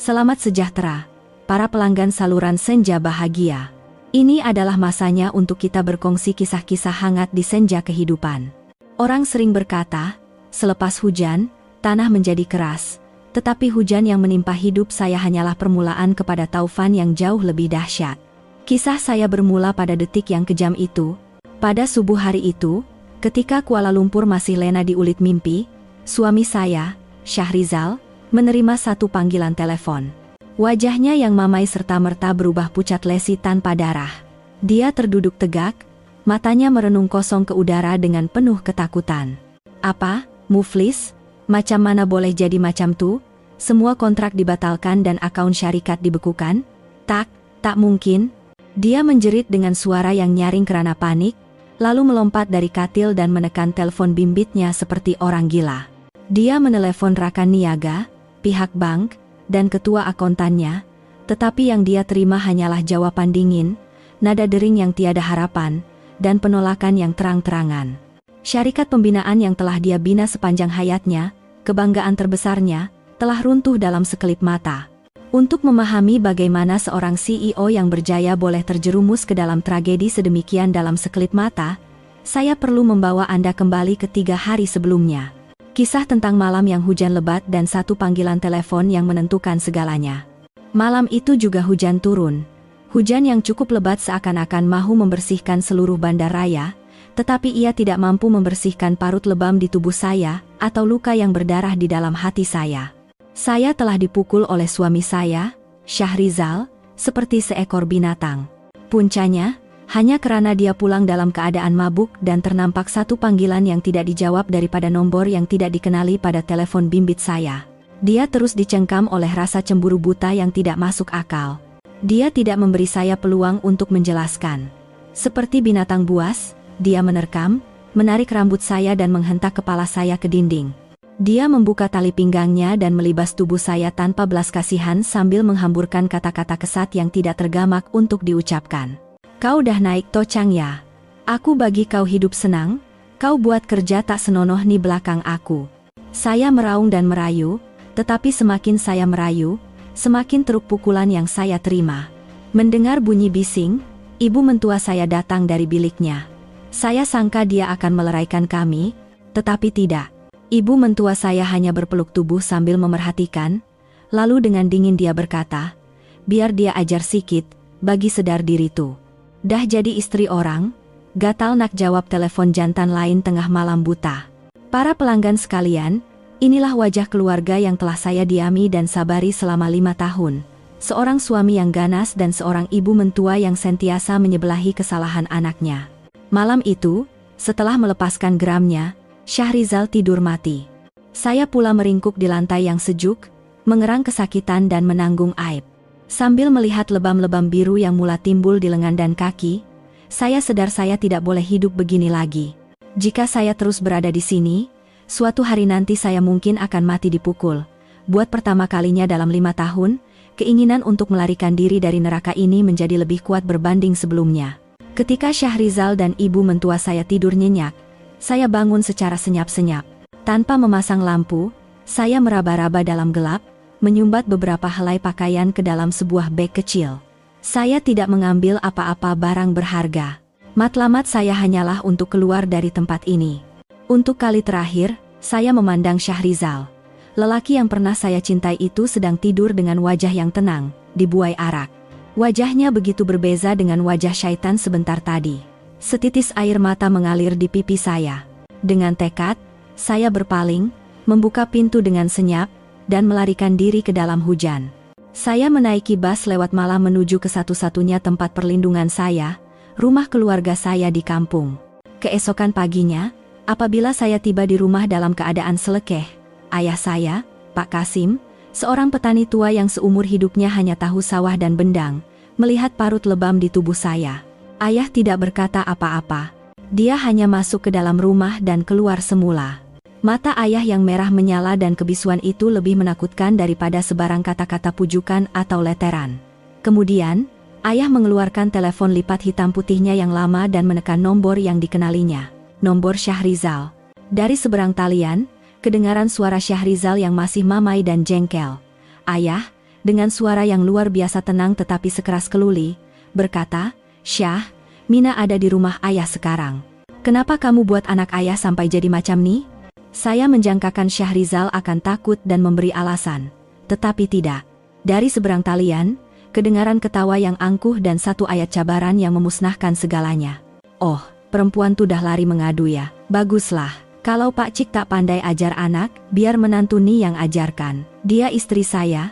Selamat sejahtera, para pelanggan saluran senja bahagia. Ini adalah masanya untuk kita berkongsi kisah-kisah hangat di senja kehidupan. Orang sering berkata, selepas hujan, tanah menjadi keras. Tetapi hujan yang menimpa hidup saya hanyalah permulaan kepada taufan yang jauh lebih dahsyat. Kisah saya bermula pada detik yang kejam itu. Pada subuh hari itu, ketika Kuala Lumpur masih lena di ulit mimpi, suami saya, Syahrizal, menerima satu panggilan telepon. Wajahnya yang mamai serta-merta berubah pucat lesi tanpa darah. Dia terduduk tegak, matanya merenung kosong ke udara dengan penuh ketakutan. Apa, Muflis? Macam mana boleh jadi macam tu? Semua kontrak dibatalkan dan akaun syarikat dibekukan? Tak mungkin. Dia menjerit dengan suara yang nyaring karena panik, lalu melompat dari katil dan menekan telepon bimbitnya seperti orang gila. Dia menelepon rakan niaga, pihak bank, dan ketua akuntannya, tetapi yang dia terima hanyalah jawaban dingin, nada dering yang tiada harapan, dan penolakan yang terang-terangan. Syarikat pembinaan yang telah dia bina sepanjang hayatnya, kebanggaan terbesarnya, telah runtuh dalam sekelip mata. Untuk memahami bagaimana seorang CEO yang berjaya boleh terjerumus ke dalam tragedi sedemikian dalam sekelip mata, saya perlu membawa Anda kembali ke 3 hari sebelumnya. Kisah tentang malam yang hujan lebat dan satu panggilan telepon yang menentukan segalanya. Malam itu juga hujan turun. Hujan yang cukup lebat seakan-akan mahu membersihkan seluruh bandar raya, tetapi ia tidak mampu membersihkan parut lebam di tubuh saya, atau luka yang berdarah di dalam hati saya. Saya telah dipukul oleh suami saya, Syahrizal, seperti seekor binatang. Puncanya, hanya karena dia pulang dalam keadaan mabuk dan ternampak satu panggilan yang tidak dijawab daripada nomor yang tidak dikenali pada telepon bimbit saya. Dia terus dicengkam oleh rasa cemburu buta yang tidak masuk akal. Dia tidak memberi saya peluang untuk menjelaskan. Seperti binatang buas, dia menerkam, menarik rambut saya dan menghentak kepala saya ke dinding. Dia membuka tali pinggangnya dan melibas tubuh saya tanpa belas kasihan sambil menghamburkan kata-kata kesat yang tidak tergamak untuk diucapkan. Kau dah naik tocang ya? Aku bagi kau hidup senang, kau buat kerja tak senonoh di belakang aku. Saya meraung dan merayu, tetapi semakin saya merayu, semakin teruk pukulan yang saya terima. Mendengar bunyi bising, ibu mentua saya datang dari biliknya. Saya sangka dia akan meleraikan kami, tetapi tidak. Ibu mentua saya hanya berpeluk tubuh sambil memerhatikan, lalu dengan dingin dia berkata, biar dia ajar sikit, bagi sedar diri tuh. Dah jadi istri orang? Gatal nak jawab telepon jantan lain tengah malam buta. Para pelanggan sekalian, inilah wajah keluarga yang telah saya diami dan sabari selama 5 tahun. Seorang suami yang ganas dan seorang ibu mentua yang sentiasa menyebelahi kesalahan anaknya. Malam itu, setelah melepaskan geramnya, Syahrizal tidur mati. Saya pula meringkuk di lantai yang sejuk, mengerang kesakitan dan menanggung aib. Sambil melihat lebam-lebam biru yang mula timbul di lengan dan kaki, saya sadar saya tidak boleh hidup begini lagi. Jika saya terus berada di sini, suatu hari nanti saya mungkin akan mati dipukul. Buat pertama kalinya dalam 5 tahun, keinginan untuk melarikan diri dari neraka ini menjadi lebih kuat berbanding sebelumnya. Ketika Syahrizal dan ibu mentua saya tidur nyenyak, saya bangun secara senyap-senyap. Tanpa memasang lampu, saya meraba-raba dalam gelap, menyumbat beberapa helai pakaian ke dalam sebuah beg kecil. Saya tidak mengambil apa-apa barang berharga. Matlamat saya hanyalah untuk keluar dari tempat ini. Untuk kali terakhir, saya memandang Syahrizal. Lelaki yang pernah saya cintai itu sedang tidur dengan wajah yang tenang, dibuai arak. Wajahnya begitu berbeza dengan wajah syaitan sebentar tadi. Setitis air mata mengalir di pipi saya. Dengan tekad, saya berpaling, membuka pintu dengan senyap, dan melarikan diri ke dalam hujan. Saya menaiki bas lewat malam menuju ke satu-satunya tempat perlindungan saya, rumah keluarga saya di kampung. Keesokan paginya, apabila saya tiba di rumah dalam keadaan selekeh, ayah saya, Pak Kasim, seorang petani tua yang seumur hidupnya hanya tahu sawah dan bendang, melihat parut lebam di tubuh saya. Ayah tidak berkata apa-apa. Dia hanya masuk ke dalam rumah dan keluar semula. Mata ayah yang merah menyala dan kebisuan itu lebih menakutkan daripada sebarang kata-kata pujukan atau leteran. Kemudian, ayah mengeluarkan telepon lipat hitam putihnya yang lama dan menekan nomor yang dikenalinya. Nomor Syahrizal. Dari seberang talian, kedengaran suara Syahrizal yang masih mamai dan jengkel. Ayah, dengan suara yang luar biasa tenang tetapi sekeras keluli, berkata, "Syah, Mina ada di rumah ayah sekarang. Kenapa kamu buat anak ayah sampai jadi macam nih?" Saya menjangkakan Syahrizal akan takut dan memberi alasan. Tetapi tidak. Dari seberang talian, kedengaran ketawa yang angkuh dan satu ayat cabaran yang memusnahkan segalanya. "Oh, perempuan tuh dah lari mengadu ya. Baguslah. Kalau Pak Cik tak pandai ajar anak, biar menantu nih yang ajarkan. Dia istri saya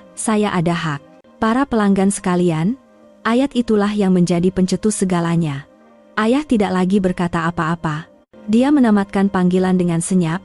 ada hak." Para pelanggan sekalian, ayat itulah yang menjadi pencetus segalanya. Ayah tidak lagi berkata apa-apa. Dia menamatkan panggilan dengan senyap,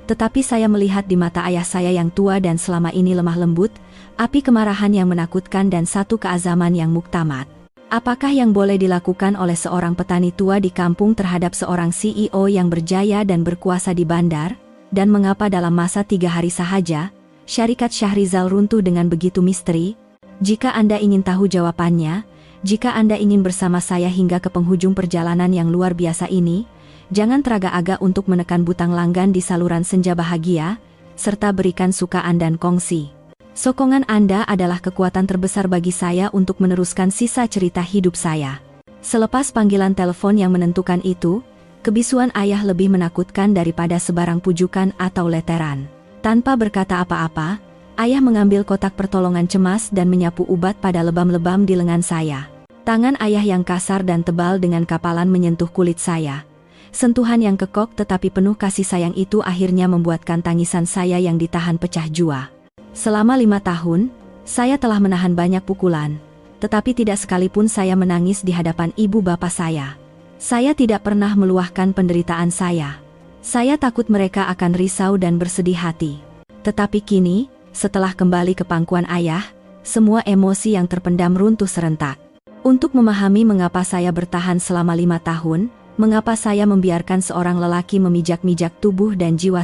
tetapi saya melihat di mata ayah saya yang tua dan selama ini lemah lembut, api kemarahan yang menakutkan dan satu keazaman yang muktamat. Apakah yang boleh dilakukan oleh seorang petani tua di kampung terhadap seorang CEO yang berjaya dan berkuasa di bandar? Dan mengapa dalam masa 3 hari sahaja, syarikat Syahrizal runtuh dengan begitu misteri? Jika Anda ingin tahu jawabannya, jika Anda ingin bersama saya hingga ke penghujung perjalanan yang luar biasa ini, jangan teragak-agak untuk menekan butang langgan di saluran Senja Bahagia, serta berikan sukaan dan kongsi. Sokongan Anda adalah kekuatan terbesar bagi saya untuk meneruskan sisa cerita hidup saya. Selepas panggilan telepon yang menentukan itu, kebisuan ayah lebih menakutkan daripada sebarang pujukan atau leteran. Tanpa berkata apa-apa, ayah mengambil kotak pertolongan cemas dan menyapu ubat pada lebam-lebam di lengan saya. Tangan ayah yang kasar dan tebal dengan kapalan menyentuh kulit saya. Sentuhan yang kekok tetapi penuh kasih sayang itu akhirnya membuatkan tangisan saya yang ditahan pecah jua. Selama 5 tahun, saya telah menahan banyak pukulan, tetapi tidak sekalipun saya menangis di hadapan ibu bapak saya. Saya tidak pernah meluahkan penderitaan saya. Saya takut mereka akan risau dan bersedih hati. Tetapi kini, setelah kembali ke pangkuan ayah, semua emosi yang terpendam runtuh serentak. Untuk memahami mengapa saya bertahan selama 5 tahun, mengapa saya membiarkan seorang lelaki memijak-mijak tubuh dan jiwa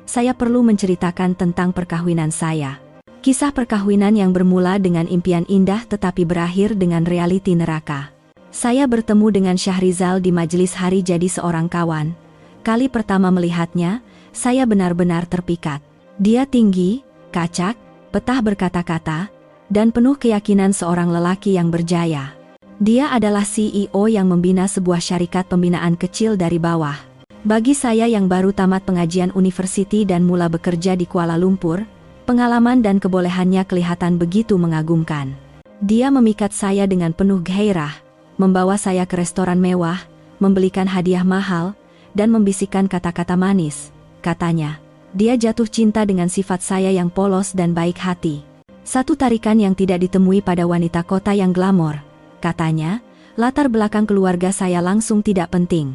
saya perlu menceritakan tentang perkawinan saya. Kisah perkawinan yang bermula dengan impian indah tetapi berakhir dengan realiti neraka. Saya bertemu dengan Syahrizal di majelis hari jadi seorang kawan. Kali pertama melihatnya, saya benar-benar terpikat. Dia tinggi, kacak, petah berkata-kata, dan penuh keyakinan seorang lelaki yang berjaya. Dia adalah CEO yang membina sebuah syarikat pembinaan kecil dari bawah. Bagi saya yang baru tamat pengajian university dan mula bekerja di Kuala Lumpur, pengalaman dan kebolehannya kelihatan begitu mengagumkan. Dia memikat saya dengan penuh gairah, membawa saya ke restoran mewah, membelikan hadiah mahal, dan membisikkan kata-kata manis. Katanya, dia jatuh cinta dengan sifat saya yang polos dan baik hati. Satu tarikan yang tidak ditemui pada wanita kota yang glamor. Katanya, latar belakang keluarga saya langsung tidak penting.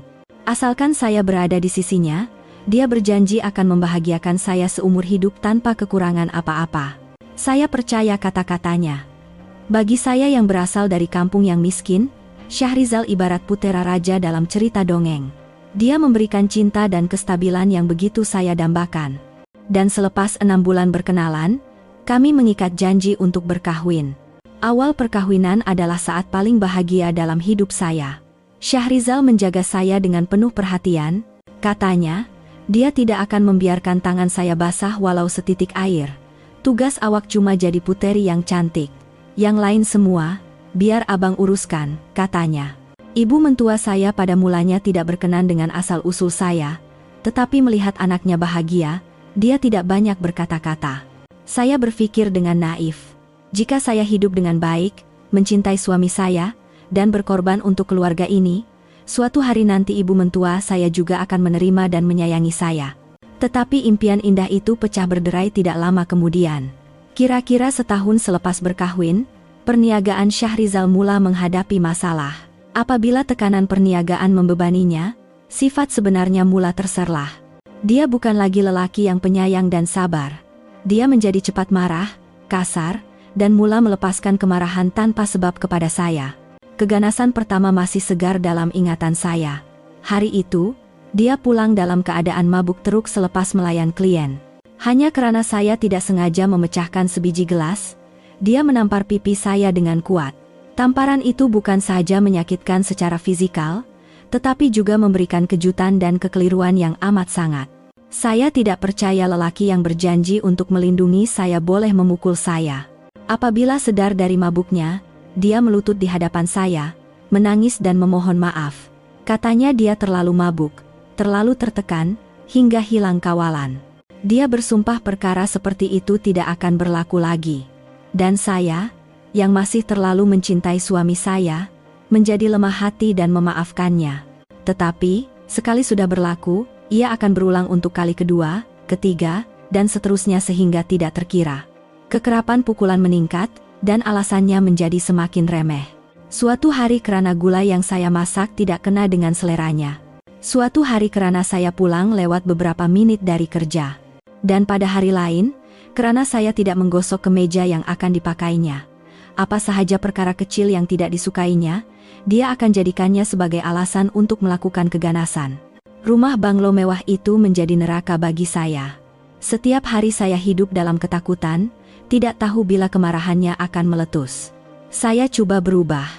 Asalkan saya berada di sisinya, dia berjanji akan membahagiakan saya seumur hidup tanpa kekurangan apa-apa. Saya percaya kata-katanya. Bagi saya yang berasal dari kampung yang miskin, Syahrizal ibarat putera raja dalam cerita dongeng. Dia memberikan cinta dan kestabilan yang begitu saya dambakan. Dan selepas 6 bulan berkenalan, kami mengikat janji untuk berkahwin. Awal perkawinan adalah saat paling bahagia dalam hidup saya. Syahrizal menjaga saya dengan penuh perhatian. Katanya, dia tidak akan membiarkan tangan saya basah walau setitik air. Tugas awak cuma jadi puteri yang cantik. Yang lain semua, biar abang uruskan, katanya. Ibu mentua saya pada mulanya tidak berkenan dengan asal-usul saya, tetapi melihat anaknya bahagia, dia tidak banyak berkata-kata. Saya berpikir dengan naif. Jika saya hidup dengan baik, mencintai suami saya, dan berkorban untuk keluarga ini, suatu hari nanti ibu mentua saya juga akan menerima dan menyayangi saya. Tetapi impian indah itu pecah berderai tidak lama kemudian. Kira-kira setahun selepas berkahwin, perniagaan Syahrizal mula menghadapi masalah. Apabila tekanan perniagaan membebaninya, sifat sebenarnya mula terserlah. Dia bukan lagi lelaki yang penyayang dan sabar. Dia menjadi cepat marah, kasar, dan mula melepaskan kemarahan tanpa sebab kepada saya. Keganasan pertama masih segar dalam ingatan saya. Hari itu, dia pulang dalam keadaan mabuk teruk selepas melayan klien. Hanya karena saya tidak sengaja memecahkan sebiji gelas, dia menampar pipi saya dengan kuat. Tamparan itu bukan saja menyakitkan secara fisikal, tetapi juga memberikan kejutan dan kekeliruan yang amat sangat. Saya tidak percaya lelaki yang berjanji untuk melindungi saya boleh memukul saya. Apabila sedar dari mabuknya, dia melutut di hadapan saya, menangis dan memohon maaf. Katanya dia terlalu mabuk, terlalu tertekan, hingga hilang kawalan. Dia bersumpah perkara seperti itu tidak akan berlaku lagi. Dan saya, yang masih terlalu mencintai suami saya, menjadi lemah hati dan memaafkannya. Tetapi, sekali sudah berlaku, ia akan berulang untuk kali kedua, ketiga, dan seterusnya sehingga tidak terkira. Kekerapan pukulan meningkat, dan alasannya menjadi semakin remeh. Suatu hari kerana gula yang saya masak tidak kena dengan seleranya. Suatu hari kerana saya pulang lewat beberapa menit dari kerja. Dan pada hari lain, kerana saya tidak menggosok kemeja yang akan dipakainya. Apa sahaja perkara kecil yang tidak disukainya, dia akan jadikannya sebagai alasan untuk melakukan keganasan. Rumah banglo mewah itu menjadi neraka bagi saya. Setiap hari saya hidup dalam ketakutan, tidak tahu bila kemarahannya akan meletus. Saya coba berubah.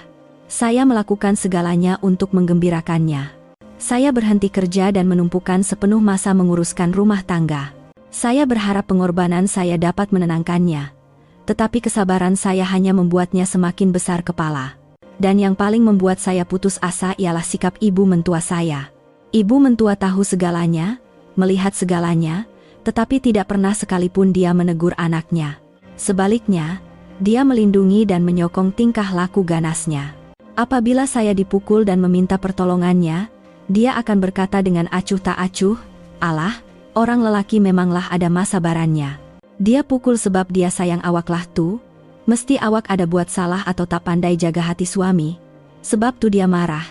Saya melakukan segalanya untuk menggembirakannya. Saya berhenti kerja dan menumpukan sepenuh masa menguruskan rumah tangga. Saya berharap pengorbanan saya dapat menenangkannya. Tetapi kesabaran saya hanya membuatnya semakin besar kepala. Dan yang paling membuat saya putus asa ialah sikap ibu mentua saya. Ibu mentua tahu segalanya, melihat segalanya, tetapi tidak pernah sekalipun dia menegur anaknya. Sebaliknya, dia melindungi dan menyokong tingkah laku ganasnya. Apabila saya dipukul dan meminta pertolongannya, dia akan berkata dengan acuh tak acuh, "Alah, orang lelaki memanglah ada masa barannya. Dia pukul sebab dia sayang awaklah tu, mesti awak ada buat salah atau tak pandai jaga hati suami. Sebab tu dia marah.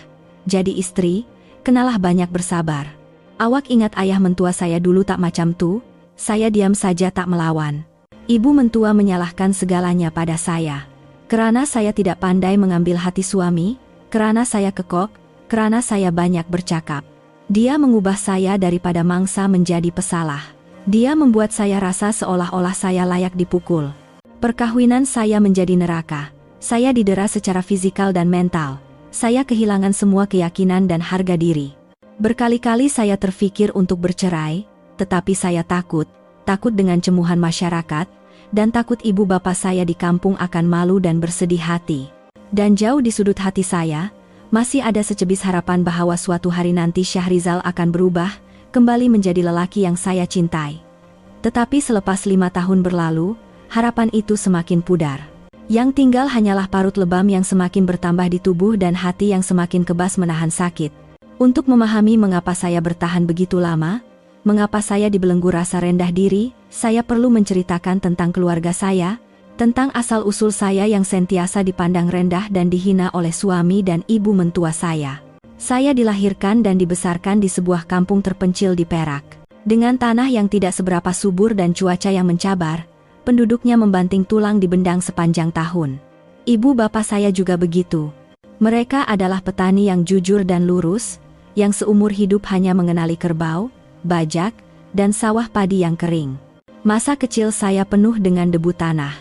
Jadi istri, kenalah banyak bersabar. Awak ingat ayah mentua saya dulu tak macam tu." Saya diam saja tak melawan. Ibu mentua menyalahkan segalanya pada saya. Kerana saya tidak pandai mengambil hati suami, kerana saya kekok, kerana saya banyak bercakap. Dia mengubah saya daripada mangsa menjadi pesalah. Dia membuat saya rasa seolah-olah saya layak dipukul. Perkawinan saya menjadi neraka. Saya didera secara fisikal dan mental. Saya kehilangan semua keyakinan dan harga diri. Berkali-kali saya terfikir untuk bercerai, tetapi saya takut dengan cemuhan masyarakat, dan takut ibu bapa saya di kampung akan malu dan bersedih hati. Dan jauh di sudut hati saya, masih ada secebis harapan bahwa suatu hari nanti Syahrizal akan berubah, kembali menjadi lelaki yang saya cintai. Tetapi selepas 5 tahun berlalu, harapan itu semakin pudar. Yang tinggal hanyalah parut lebam yang semakin bertambah di tubuh dan hati yang semakin kebas menahan sakit. Untuk memahami mengapa saya bertahan begitu lama, mengapa saya dibelenggu rasa rendah diri, saya perlu menceritakan tentang keluarga saya, tentang asal-usul saya yang sentiasa dipandang rendah dan dihina oleh suami dan ibu mentua saya. Saya dilahirkan dan dibesarkan di sebuah kampung terpencil di Perak. Dengan tanah yang tidak seberapa subur dan cuaca yang mencabar, penduduknya membanting tulang di bendang sepanjang tahun. Ibu bapak saya juga begitu. Mereka adalah petani yang jujur dan lurus, yang seumur hidup hanya mengenali kerbau, bajak, dan sawah padi yang kering. Masa kecil saya penuh dengan debu tanah.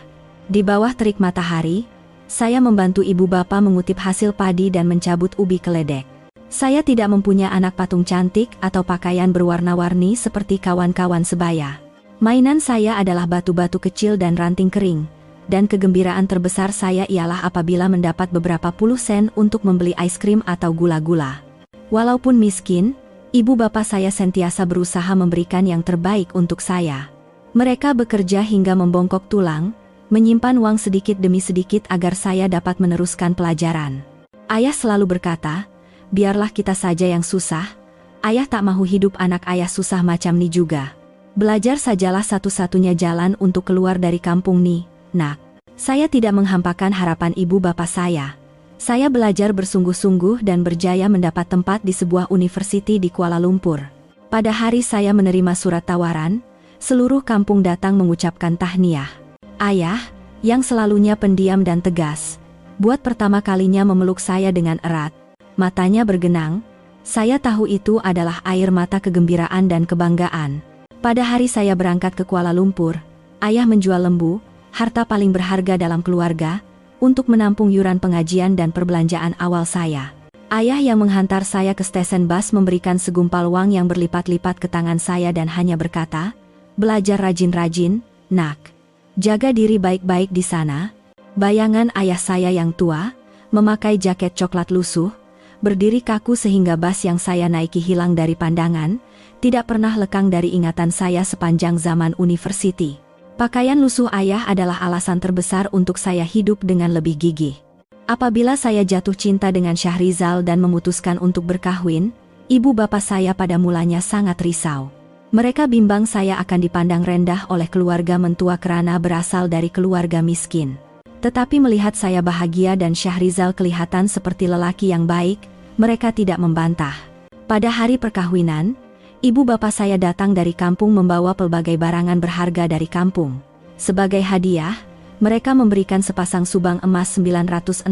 Di bawah terik matahari, saya membantu ibu bapa mengutip hasil padi dan mencabut ubi keledek. Saya tidak mempunyai anak patung cantik atau pakaian berwarna-warni seperti kawan-kawan sebaya. Mainan saya adalah batu-batu kecil dan ranting kering, dan kegembiraan terbesar saya ialah apabila mendapat beberapa puluh sen untuk membeli es krim atau gula-gula. Walaupun miskin, ibu bapak saya sentiasa berusaha memberikan yang terbaik untuk saya. Mereka bekerja hingga membongkok tulang, menyimpan uang sedikit demi sedikit agar saya dapat meneruskan pelajaran. Ayah selalu berkata, "Biarlah kita saja yang susah. Ayah tak mahu hidup anak ayah susah macam ni juga. Belajar sajalah satu-satunya jalan untuk keluar dari kampung ni, nak." Saya tidak menghampakan harapan ibu bapak saya. Saya belajar bersungguh-sungguh dan berjaya mendapat tempat di sebuah universiti di Kuala Lumpur. Pada hari saya menerima surat tawaran, seluruh kampung datang mengucapkan tahniah. Ayah, yang selalunya pendiam dan tegas, buat pertama kalinya memeluk saya dengan erat. Matanya bergenang. Saya tahu itu adalah air mata kegembiraan dan kebanggaan. Pada hari saya berangkat ke Kuala Lumpur, ayah menjual lembu, harta paling berharga dalam keluarga, untuk menampung yuran pengajian dan perbelanjaan awal saya. Ayah yang menghantar saya ke stesen bus memberikan segumpal uang yang berlipat-lipat ke tangan saya dan hanya berkata, "Belajar rajin-rajin, nak." Jaga diri baik-baik di sana. Bayangan ayah saya yang tua, memakai jaket coklat lusuh, berdiri kaku sehingga bas yang saya naiki hilang dari pandangan, tidak pernah lekang dari ingatan saya sepanjang zaman university. Pakaian lusuh ayah adalah alasan terbesar untuk saya hidup dengan lebih gigih. Apabila saya jatuh cinta dengan Syahrizal dan memutuskan untuk berkahwin, ibu bapak saya pada mulanya sangat risau. Mereka bimbang saya akan dipandang rendah oleh keluarga mentua karena berasal dari keluarga miskin. Tetapi melihat saya bahagia dan Syahrizal kelihatan seperti lelaki yang baik, mereka tidak membantah. Pada hari perkawinan, ibu bapak saya datang dari kampung membawa pelbagai barangan berharga dari kampung. Sebagai hadiah, mereka memberikan sepasang subang emas 916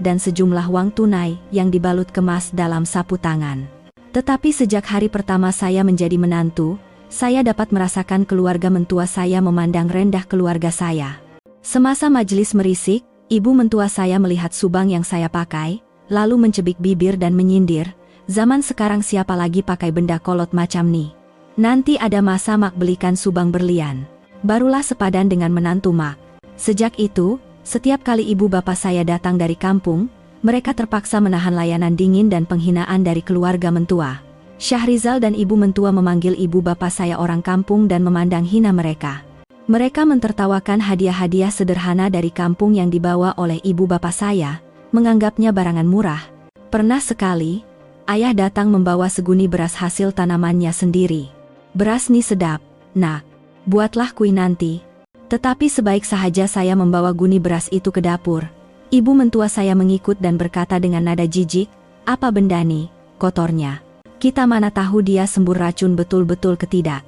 dan sejumlah uang tunai yang dibalut kemas dalam sapu tangan. Tetapi sejak hari pertama saya menjadi menantu, saya dapat merasakan keluarga mentua saya memandang rendah keluarga saya. Semasa majelis merisik, ibu mentua saya melihat subang yang saya pakai, lalu mencebik bibir dan menyindir, "Zaman sekarang siapa lagi pakai benda kolot macam nih? Nanti ada masa mak belikan subang berlian. Barulah sepadan dengan menantu mak." Sejak itu, setiap kali ibu bapak saya datang dari kampung, mereka terpaksa menahan layanan dingin dan penghinaan dari keluarga mentua. Syahrizal dan ibu mentua memanggil ibu bapak saya orang kampung dan memandang hina mereka. Mereka mentertawakan hadiah-hadiah sederhana dari kampung yang dibawa oleh ibu bapak saya, menganggapnya barangan murah. Pernah sekali, ayah datang membawa seguni beras hasil tanamannya sendiri. "Beras nih sedap, nak. Buatlah kue nanti." Tetapi sebaik sahaja saya membawa guni beras itu ke dapur, ibu mentua saya mengikut dan berkata dengan nada jijik, "Apa benda nih, kotornya? Kita mana tahu dia sembur racun betul-betul ketidak.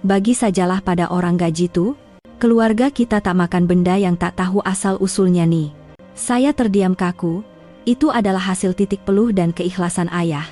Bagi sajalah pada orang gaji tuh, keluarga kita tak makan benda yang tak tahu asal-usulnya nih." Saya terdiam kaku, itu adalah hasil titik peluh dan keikhlasan ayah.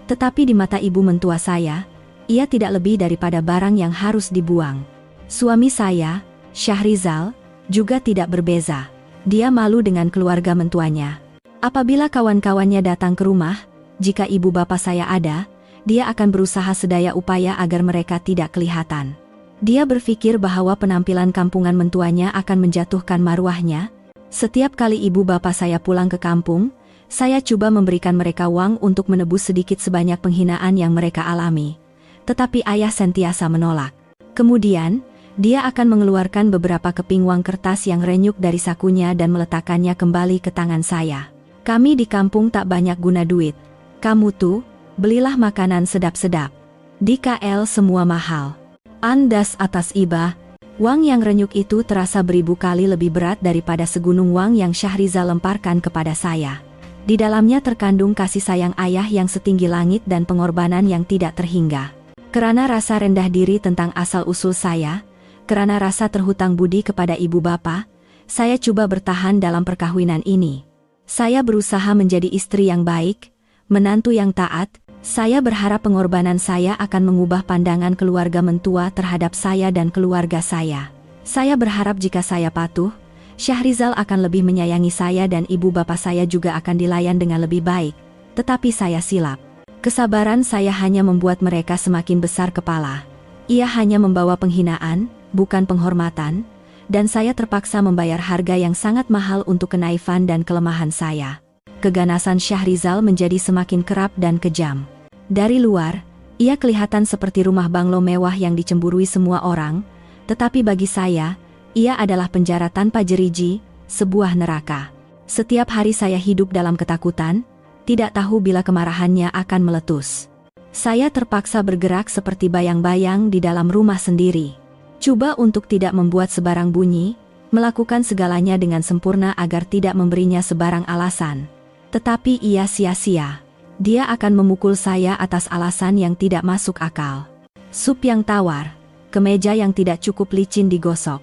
Tetapi di mata ibu mentua saya, ia tidak lebih daripada barang yang harus dibuang. Suami saya, Syahrizal, juga tidak berbeza. Dia malu dengan keluarga mentuanya. Apabila kawan-kawannya datang ke rumah, jika ibu bapak saya ada, dia akan berusaha sedaya upaya agar mereka tidak kelihatan. Dia berpikir bahwa penampilan kampungan mentuanya akan menjatuhkan maruahnya. Setiap kali ibu bapak saya pulang ke kampung, saya coba memberikan mereka uang untuk menebus sedikit sebanyak penghinaan yang mereka alami. Tetapi ayah sentiasa menolak. Kemudian, dia akan mengeluarkan beberapa keping uang kertas yang renyuk dari sakunya dan meletakkannya kembali ke tangan saya. "Kami di kampung tak banyak guna duit. Kamu tuh, belilah makanan sedap-sedap. Di KL semua mahal." Andas atas iba, uang yang renyuk itu terasa beribu kali lebih berat daripada segunung uang yang Syahrizal lemparkan kepada saya. Di dalamnya terkandung kasih sayang ayah yang setinggi langit dan pengorbanan yang tidak terhingga. Karena rasa rendah diri tentang asal-usul saya, karena rasa terhutang budi kepada ibu bapak, saya coba bertahan dalam perkawinan ini. Saya berusaha menjadi istri yang baik, menantu yang taat. Saya berharap pengorbanan saya akan mengubah pandangan keluarga mentua terhadap saya dan keluarga saya. Saya berharap jika saya patuh, Syahrizal akan lebih menyayangi saya dan ibu bapak saya juga akan dilayan dengan lebih baik. Tetapi saya silap. Kesabaran saya hanya membuat mereka semakin besar kepala. Ia hanya membawa penghinaan, bukan penghormatan, dan saya terpaksa membayar harga yang sangat mahal untuk kenaifan dan kelemahan saya. Keganasan Syahrizal menjadi semakin kerap dan kejam. Dari luar, ia kelihatan seperti rumah banglo mewah yang dicemburui semua orang, tetapi bagi saya, ia adalah penjara tanpa jeriji, sebuah neraka. Setiap hari saya hidup dalam ketakutan, tidak tahu bila kemarahannya akan meletus. Saya terpaksa bergerak seperti bayang-bayang di dalam rumah sendiri. Coba untuk tidak membuat sebarang bunyi, melakukan segalanya dengan sempurna agar tidak memberinya sebarang alasan. Tetapi ia sia-sia. Dia akan memukul saya atas alasan yang tidak masuk akal. Sup yang tawar, kemeja yang tidak cukup licin digosok.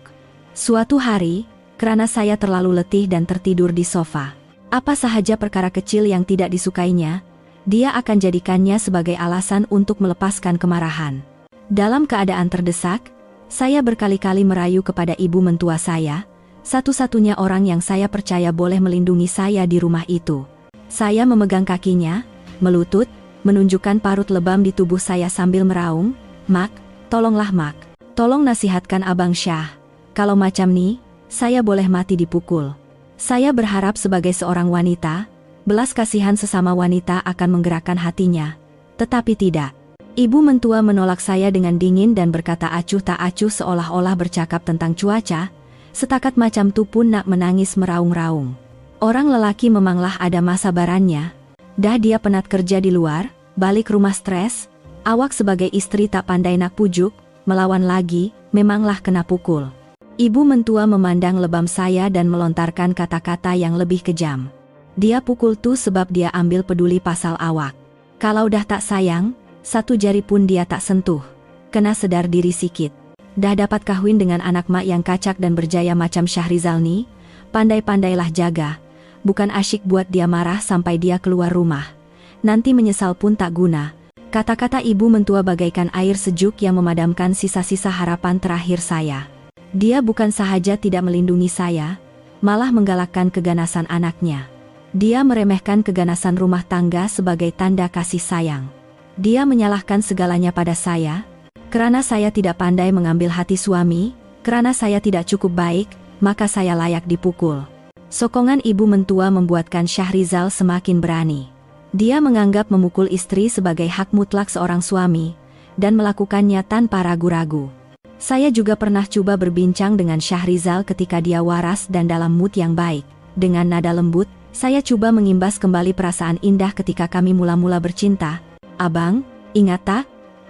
Suatu hari, karena saya terlalu letih dan tertidur di sofa, apa sahaja perkara kecil yang tidak disukainya, dia akan jadikannya sebagai alasan untuk melepaskan kemarahan. Dalam keadaan terdesak, saya berkali-kali merayu kepada ibu mentua saya, satu-satunya orang yang saya percaya boleh melindungi saya di rumah itu. Saya memegang kakinya, melutut, menunjukkan parut lebam di tubuh saya sambil meraung, "Mak, tolonglah Mak, tolong nasihatkan Abang Syah. Kalau macam nih, saya boleh mati dipukul. Saya berharap sebagai seorang wanita, belas kasihan sesama wanita akan menggerakkan hatinya. Tetapi tidak. Ibu mentua menolak saya dengan dingin dan berkata acuh tak acuh seolah-olah bercakap tentang cuaca, setakat macam tu pun nak menangis meraung-raung. Orang lelaki memanglah ada masa barannya. Dah dia penat kerja di luar, balik rumah stres, awak sebagai istri tak pandai nak pujuk, melawan lagi, memanglah kena pukul. Ibu mentua memandang lebam saya dan melontarkan kata-kata yang lebih kejam. Dia pukul tu sebab dia ambil peduli pasal awak. Kalau dah tak sayang, satu jari pun dia tak sentuh. Kena sedar diri sikit. Dah dapat kahwin dengan anak mak yang kacak dan berjaya macam Syahrizal ni, pandai-pandailah jaga. Bukan asyik buat dia marah sampai dia keluar rumah. Nanti menyesal pun tak guna. Kata-kata ibu mentua bagaikan air sejuk yang memadamkan sisa-sisa harapan terakhir saya. Dia bukan sahaja tidak melindungi saya, malah menggalakkan keganasan anaknya. Dia meremehkan keganasan rumah tangga sebagai tanda kasih sayang. Dia menyalahkan segalanya pada saya, kerana saya tidak pandai mengambil hati suami, kerana saya tidak cukup baik, maka saya layak dipukul. Sokongan ibu mentua membuatkan Syahrizal semakin berani. Dia menganggap memukul istri sebagai hak mutlak seorang suami, dan melakukannya tanpa ragu-ragu. Saya juga pernah coba berbincang dengan Syahrizal ketika dia waras dan dalam mood yang baik. Dengan nada lembut, saya coba mengimbas kembali perasaan indah ketika kami mula-mula bercinta. Abang, ingat tak?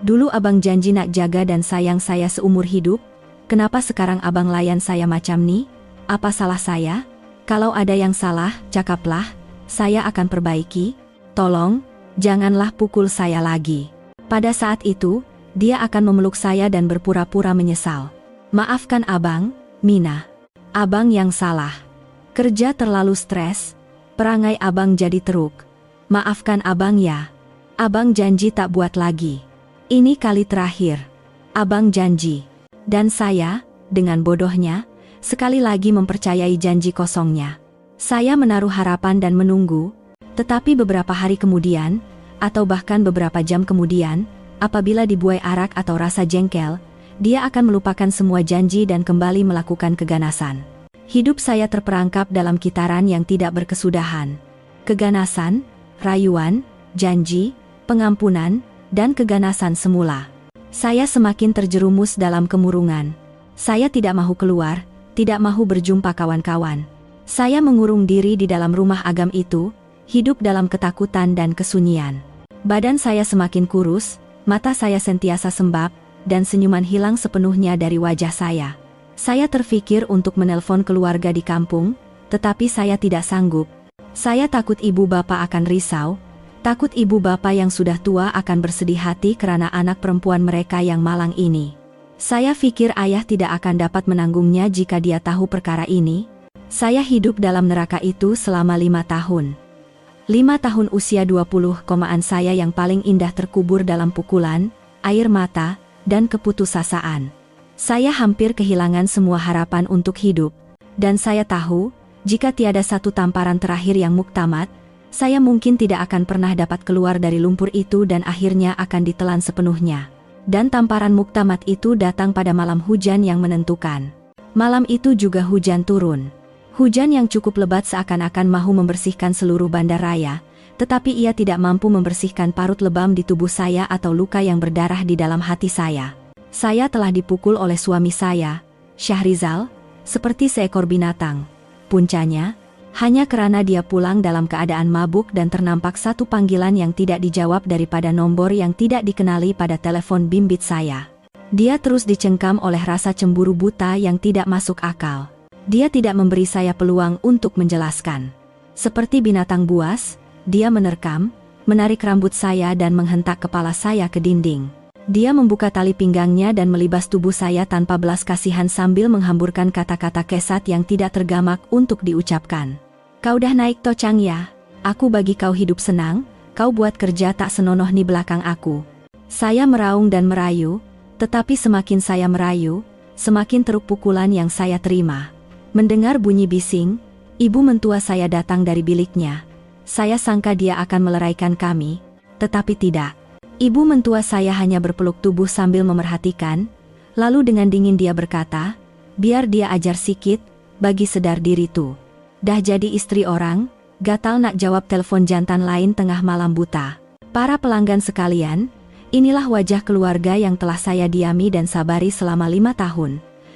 Dulu abang janji nak jaga dan sayang saya seumur hidup. Kenapa sekarang abang layan saya macam ni? Apa salah saya? Kalau ada yang salah, cakaplah. Saya akan perbaiki. Tolong, janganlah pukul saya lagi. Pada saat itu, dia akan memeluk saya dan berpura-pura menyesal. Maafkan abang, Mina. Abang yang salah. Kerja terlalu stres. Perangai abang jadi teruk. Maafkan abang ya. Abang janji tak buat lagi. Ini kali terakhir. Abang janji. Dan saya, dengan bodohnya, sekali lagi mempercayai janji kosongnya. Saya menaruh harapan dan menunggu, tetapi beberapa hari kemudian, atau bahkan beberapa jam kemudian, apabila dibuai arak atau rasa jengkel, dia akan melupakan semua janji dan kembali melakukan keganasan. Hidup saya terperangkap dalam kitaran yang tidak berkesudahan. Keganasan, rayuan, janji, pengampunan, dan keganasan semula. Saya semakin terjerumus dalam kemurungan. Saya tidak mahu keluar, tidak mahu berjumpa kawan-kawan. Saya mengurung diri di dalam rumah agam itu, hidup dalam ketakutan dan kesunyian. Badan saya semakin kurus, mata saya sentiasa sembab, dan senyuman hilang sepenuhnya dari wajah saya. Saya terfikir untuk menelpon keluarga di kampung, tetapi saya tidak sanggup. Saya takut ibu bapa akan risau, takut ibu bapa yang sudah tua akan bersedih hati kerana anak perempuan mereka yang malang ini. Saya pikir ayah tidak akan dapat menanggungnya jika dia tahu perkara ini. Saya hidup dalam neraka itu selama 5 tahun. 5 tahun usia 20-an saya yang paling indah terkubur dalam pukulan, air mata, dan keputusasaan. Saya hampir kehilangan semua harapan untuk hidup, dan saya tahu, jika tiada satu tamparan terakhir yang muktamad, saya mungkin tidak akan pernah dapat keluar dari lumpur itu dan akhirnya akan ditelan sepenuhnya. Dan tamparan muktamad itu datang pada malam hujan yang menentukan. Malam itu juga hujan turun. Hujan yang cukup lebat seakan-akan mahu membersihkan seluruh bandar raya, tetapi ia tidak mampu membersihkan parut lebam di tubuh saya atau luka yang berdarah di dalam hati saya. Saya telah dipukul oleh suami saya, Syahrizal, seperti seekor binatang. Puncanya, hanya kerana dia pulang dalam keadaan mabuk dan ternampak satu panggilan yang tidak dijawab daripada nombor yang tidak dikenali pada telepon bimbit saya. Dia terus dicengkam oleh rasa cemburu buta yang tidak masuk akal. Dia tidak memberi saya peluang untuk menjelaskan. Seperti binatang buas, dia menerkam, menarik rambut saya dan menghentak kepala saya ke dinding. Dia membuka tali pinggangnya dan melibas tubuh saya tanpa belas kasihan sambil menghamburkan kata-kata kesat yang tidak tergamak untuk diucapkan. Kau dah naik tocang ya? Aku bagi kau hidup senang, kau buat kerja tak senonoh di belakang aku. Saya meraung dan merayu, tetapi semakin saya merayu, semakin teruk pukulan yang saya terima. Mendengar bunyi bising, ibu mentua saya datang dari biliknya. Saya sangka dia akan meleraikan kami, tetapi tidak. Ibu mentua saya hanya berpeluk tubuh sambil memerhatikan, lalu dengan dingin dia berkata, Biar dia ajar sikit, bagi sedar diri tuh. Dah jadi istri orang, gatal nak jawab telepon jantan lain tengah malam buta. Para pelanggan sekalian, inilah wajah keluarga yang telah saya diami dan sabari selama 5 tahun.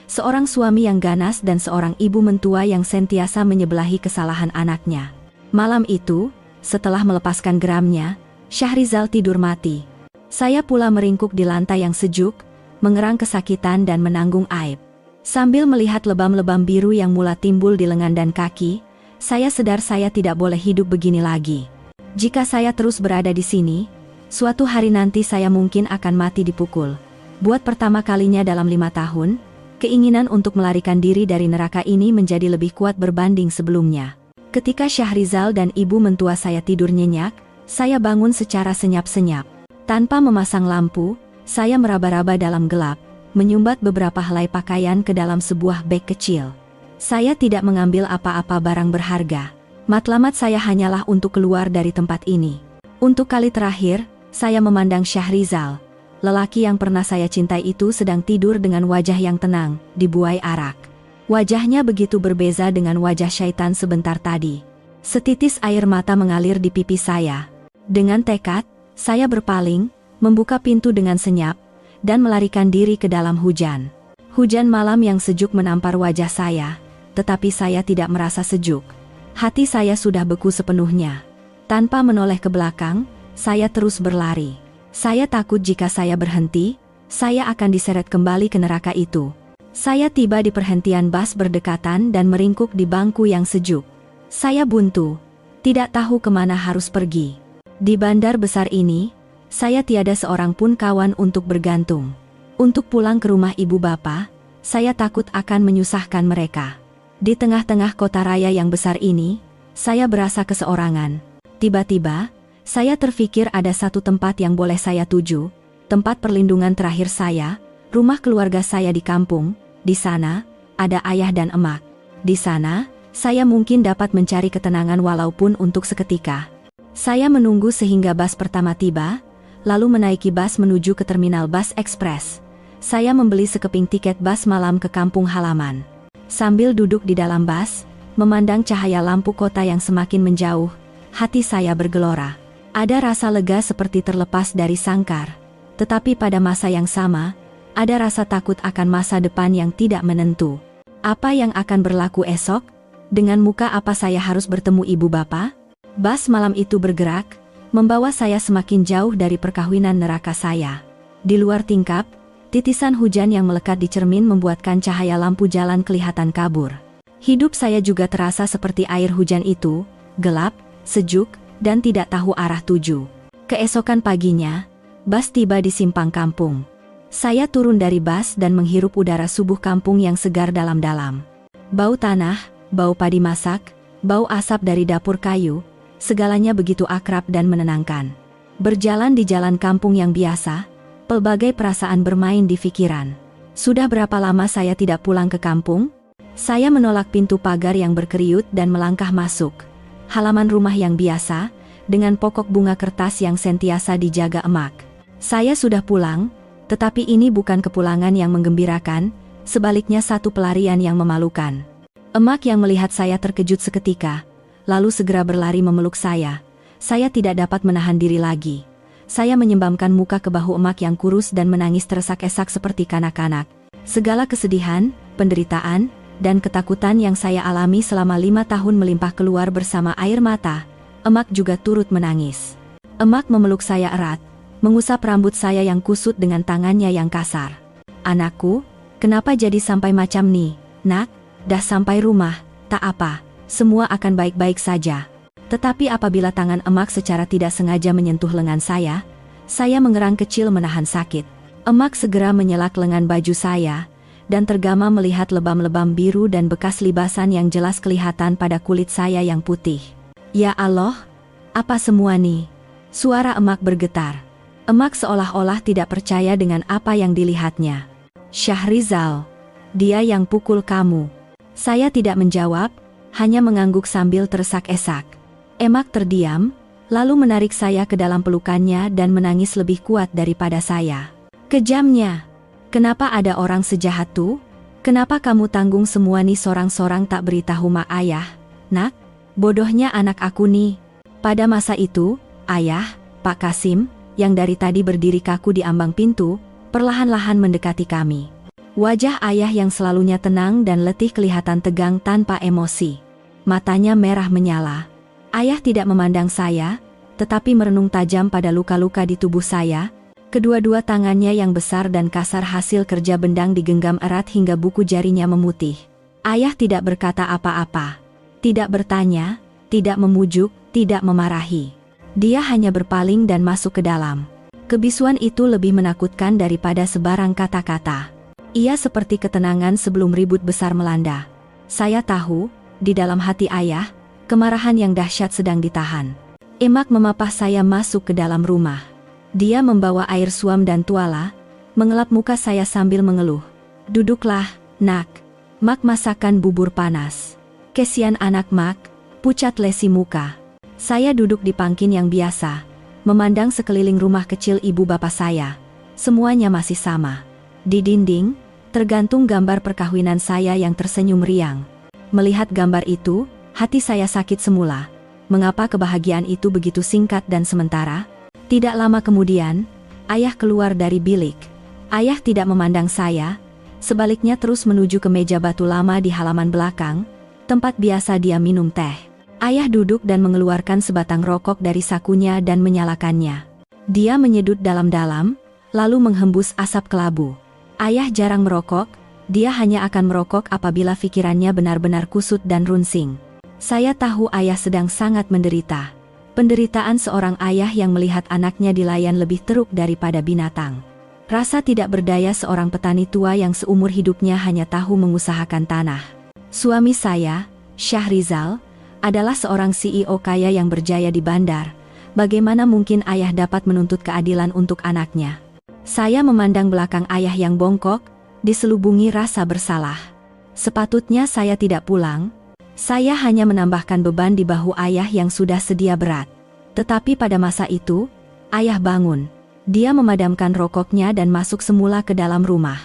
Seorang suami yang ganas dan seorang ibu mentua yang sentiasa menyebelahi kesalahan anaknya. Malam itu, setelah melepaskan geramnya, Syahrizal tidur mati. Saya pula meringkuk di lantai yang sejuk, mengerang kesakitan dan menanggung aib. Sambil melihat lebam-lebam biru yang mula timbul di lengan dan kaki, saya sadar saya tidak boleh hidup begini lagi. Jika saya terus berada di sini, suatu hari nanti saya mungkin akan mati dipukul. Buat pertama kalinya dalam 5 tahun, keinginan untuk melarikan diri dari neraka ini menjadi lebih kuat berbanding sebelumnya. Ketika Syahrizal dan ibu mentua saya tidur nyenyak, saya bangun secara senyap-senyap. Tanpa memasang lampu, saya meraba-raba dalam gelap, menyumbat beberapa helai pakaian ke dalam sebuah beg kecil. Saya tidak mengambil apa-apa barang berharga. Matlamat saya hanyalah untuk keluar dari tempat ini. Untuk kali terakhir, saya memandang Syahrizal. Lelaki yang pernah saya cintai itu sedang tidur dengan wajah yang tenang, dibuai arak. Wajahnya begitu berbeza dengan wajah syaitan sebentar tadi. Setitis air mata mengalir di pipi saya. Dengan tekad, saya berpaling, membuka pintu dengan senyap, dan melarikan diri ke dalam hujan. Hujan malam yang sejuk menampar wajah saya, tetapi saya tidak merasa sejuk. Hati saya sudah beku sepenuhnya. Tanpa menoleh ke belakang, saya terus berlari. Saya takut jika saya berhenti, saya akan diseret kembali ke neraka itu. Saya tiba di perhentian bus berdekatan dan meringkuk di bangku yang sejuk. Saya buntu, tidak tahu kemana harus pergi. Di bandar besar ini, saya tiada seorang pun kawan untuk bergantung. Untuk pulang ke rumah ibu bapa, saya takut akan menyusahkan mereka. Di tengah-tengah kota raya yang besar ini, saya berasa keseorangan. Tiba-tiba, saya terfikir ada satu tempat yang boleh saya tuju, tempat perlindungan terakhir saya, rumah keluarga saya di kampung. Di sana, ada ayah dan emak. Di sana, saya mungkin dapat mencari ketenangan walaupun untuk seketika. Saya menunggu sehingga bus pertama tiba, lalu menaiki bus menuju ke terminal bus ekspres. Saya membeli sekeping tiket bus malam ke kampung halaman. Sambil duduk di dalam bus, memandang cahaya lampu kota yang semakin menjauh, hati saya bergelora. Ada rasa lega seperti terlepas dari sangkar. Tetapi pada masa yang sama, ada rasa takut akan masa depan yang tidak menentu. Apa yang akan berlaku esok? Dengan muka apa saya harus bertemu ibu bapa? Bus malam itu bergerak, membawa saya semakin jauh dari perkawinan neraka saya. Di luar tingkap, titisan hujan yang melekat di cermin membuatkan cahaya lampu jalan kelihatan kabur. Hidup saya juga terasa seperti air hujan itu, gelap, sejuk, dan tidak tahu arah tuju. Keesokan paginya, bus tiba di simpang kampung. Saya turun dari bus dan menghirup udara subuh kampung yang segar dalam-dalam. Bau tanah, bau padi masak, bau asap dari dapur kayu, segalanya begitu akrab dan menenangkan. Berjalan di jalan kampung yang biasa, pelbagai perasaan bermain di pikiran. Sudah berapa lama saya tidak pulang ke kampung? Saya menolak pintu pagar yang berkeriut dan melangkah masuk. Halaman rumah yang biasa, dengan pokok bunga kertas yang sentiasa dijaga emak. Saya sudah pulang, tetapi ini bukan kepulangan yang menggembirakan, sebaliknya satu pelarian yang memalukan. Emak yang melihat saya terkejut seketika, lalu segera berlari memeluk saya. Saya tidak dapat menahan diri lagi. Saya menyembamkan muka ke bahu emak yang kurus dan menangis teresak-esak seperti kanak-kanak. Segala kesedihan, penderitaan, dan ketakutan yang saya alami selama 5 tahun melimpah keluar bersama air mata. Emak juga turut menangis. Emak memeluk saya erat, mengusap rambut saya yang kusut dengan tangannya yang kasar. "Anakku, kenapa jadi sampai macam nih, nak? Dah sampai rumah, tak apa, semua akan baik-baik saja." Tetapi apabila tangan emak secara tidak sengaja menyentuh lengan saya mengerang kecil menahan sakit. Emak segera menyelak lengan baju saya, dan tergama melihat lebam-lebam biru dan bekas libasan yang jelas kelihatan pada kulit saya yang putih. "Ya Allah, apa semua nih?" Suara emak bergetar. Emak seolah-olah tidak percaya dengan apa yang dilihatnya. "Syahrizal, dia yang pukul kamu." Saya tidak menjawab, hanya mengangguk sambil tersak-esak. Emak terdiam, lalu menarik saya ke dalam pelukannya dan menangis lebih kuat daripada saya. "Kejamnya, kenapa ada orang sejahat tuh? Kenapa kamu tanggung semua nih sorang-sorang tak beritahu mak ayah? Nak, bodohnya anak aku nih. Pada masa itu, ayah, Pak Kasim, yang dari tadi berdiri kaku di ambang pintu, perlahan-lahan mendekati kami. Wajah ayah yang selalunya tenang dan letih kelihatan tegang tanpa emosi. Matanya merah menyala. Ayah tidak memandang saya, tetapi merenung tajam pada luka-luka di tubuh saya. Kedua-dua tangannya yang besar dan kasar hasil kerja bendang digenggam erat hingga buku jarinya memutih. Ayah tidak berkata apa-apa. Tidak bertanya, tidak memujuk, tidak memarahi. Dia hanya berpaling dan masuk ke dalam. Kebisuan itu lebih menakutkan daripada sebarang kata-kata. Ia seperti ketenangan sebelum ribut besar melanda. Saya tahu, di dalam hati ayah, kemarahan yang dahsyat sedang ditahan. Emak memapah saya masuk ke dalam rumah. Dia membawa air suam dan tuala, mengelap muka saya sambil mengeluh. Duduklah, nak. Mak masakan bubur panas. Kesian anak mak, pucat lesi muka. Saya duduk di pangkin yang biasa, memandang sekeliling rumah kecil ibu bapak saya. Semuanya masih sama. Di dinding, tergantung gambar perkawinan saya yang tersenyum riang. Melihat gambar itu, hati saya sakit semula. Mengapa kebahagiaan itu begitu singkat dan sementara? Tidak lama kemudian, ayah keluar dari bilik. Ayah tidak memandang saya, sebaliknya terus menuju ke meja batu lama di halaman belakang, tempat biasa dia minum teh. Ayah duduk dan mengeluarkan sebatang rokok dari sakunya dan menyalakannya. Dia menyedut dalam-dalam, lalu menghembus asap kelabu. Ayah jarang merokok, dia hanya akan merokok apabila pikirannya benar-benar kusut dan runsing. Saya tahu ayah sedang sangat menderita. Penderitaan seorang ayah yang melihat anaknya dilayan lebih teruk daripada binatang. Rasa tidak berdaya seorang petani tua yang seumur hidupnya hanya tahu mengusahakan tanah. Suami saya, Syahrizal, adalah seorang CEO kaya yang berjaya di bandar. Bagaimana mungkin ayah dapat menuntut keadilan untuk anaknya? Saya memandang belakang ayah yang bongkok, diselubungi rasa bersalah. Sepatutnya saya tidak pulang. Saya hanya menambahkan beban di bahu ayah yang sudah sedia berat. Tetapi pada masa itu, ayah bangun. Dia memadamkan rokoknya dan masuk semula ke dalam rumah.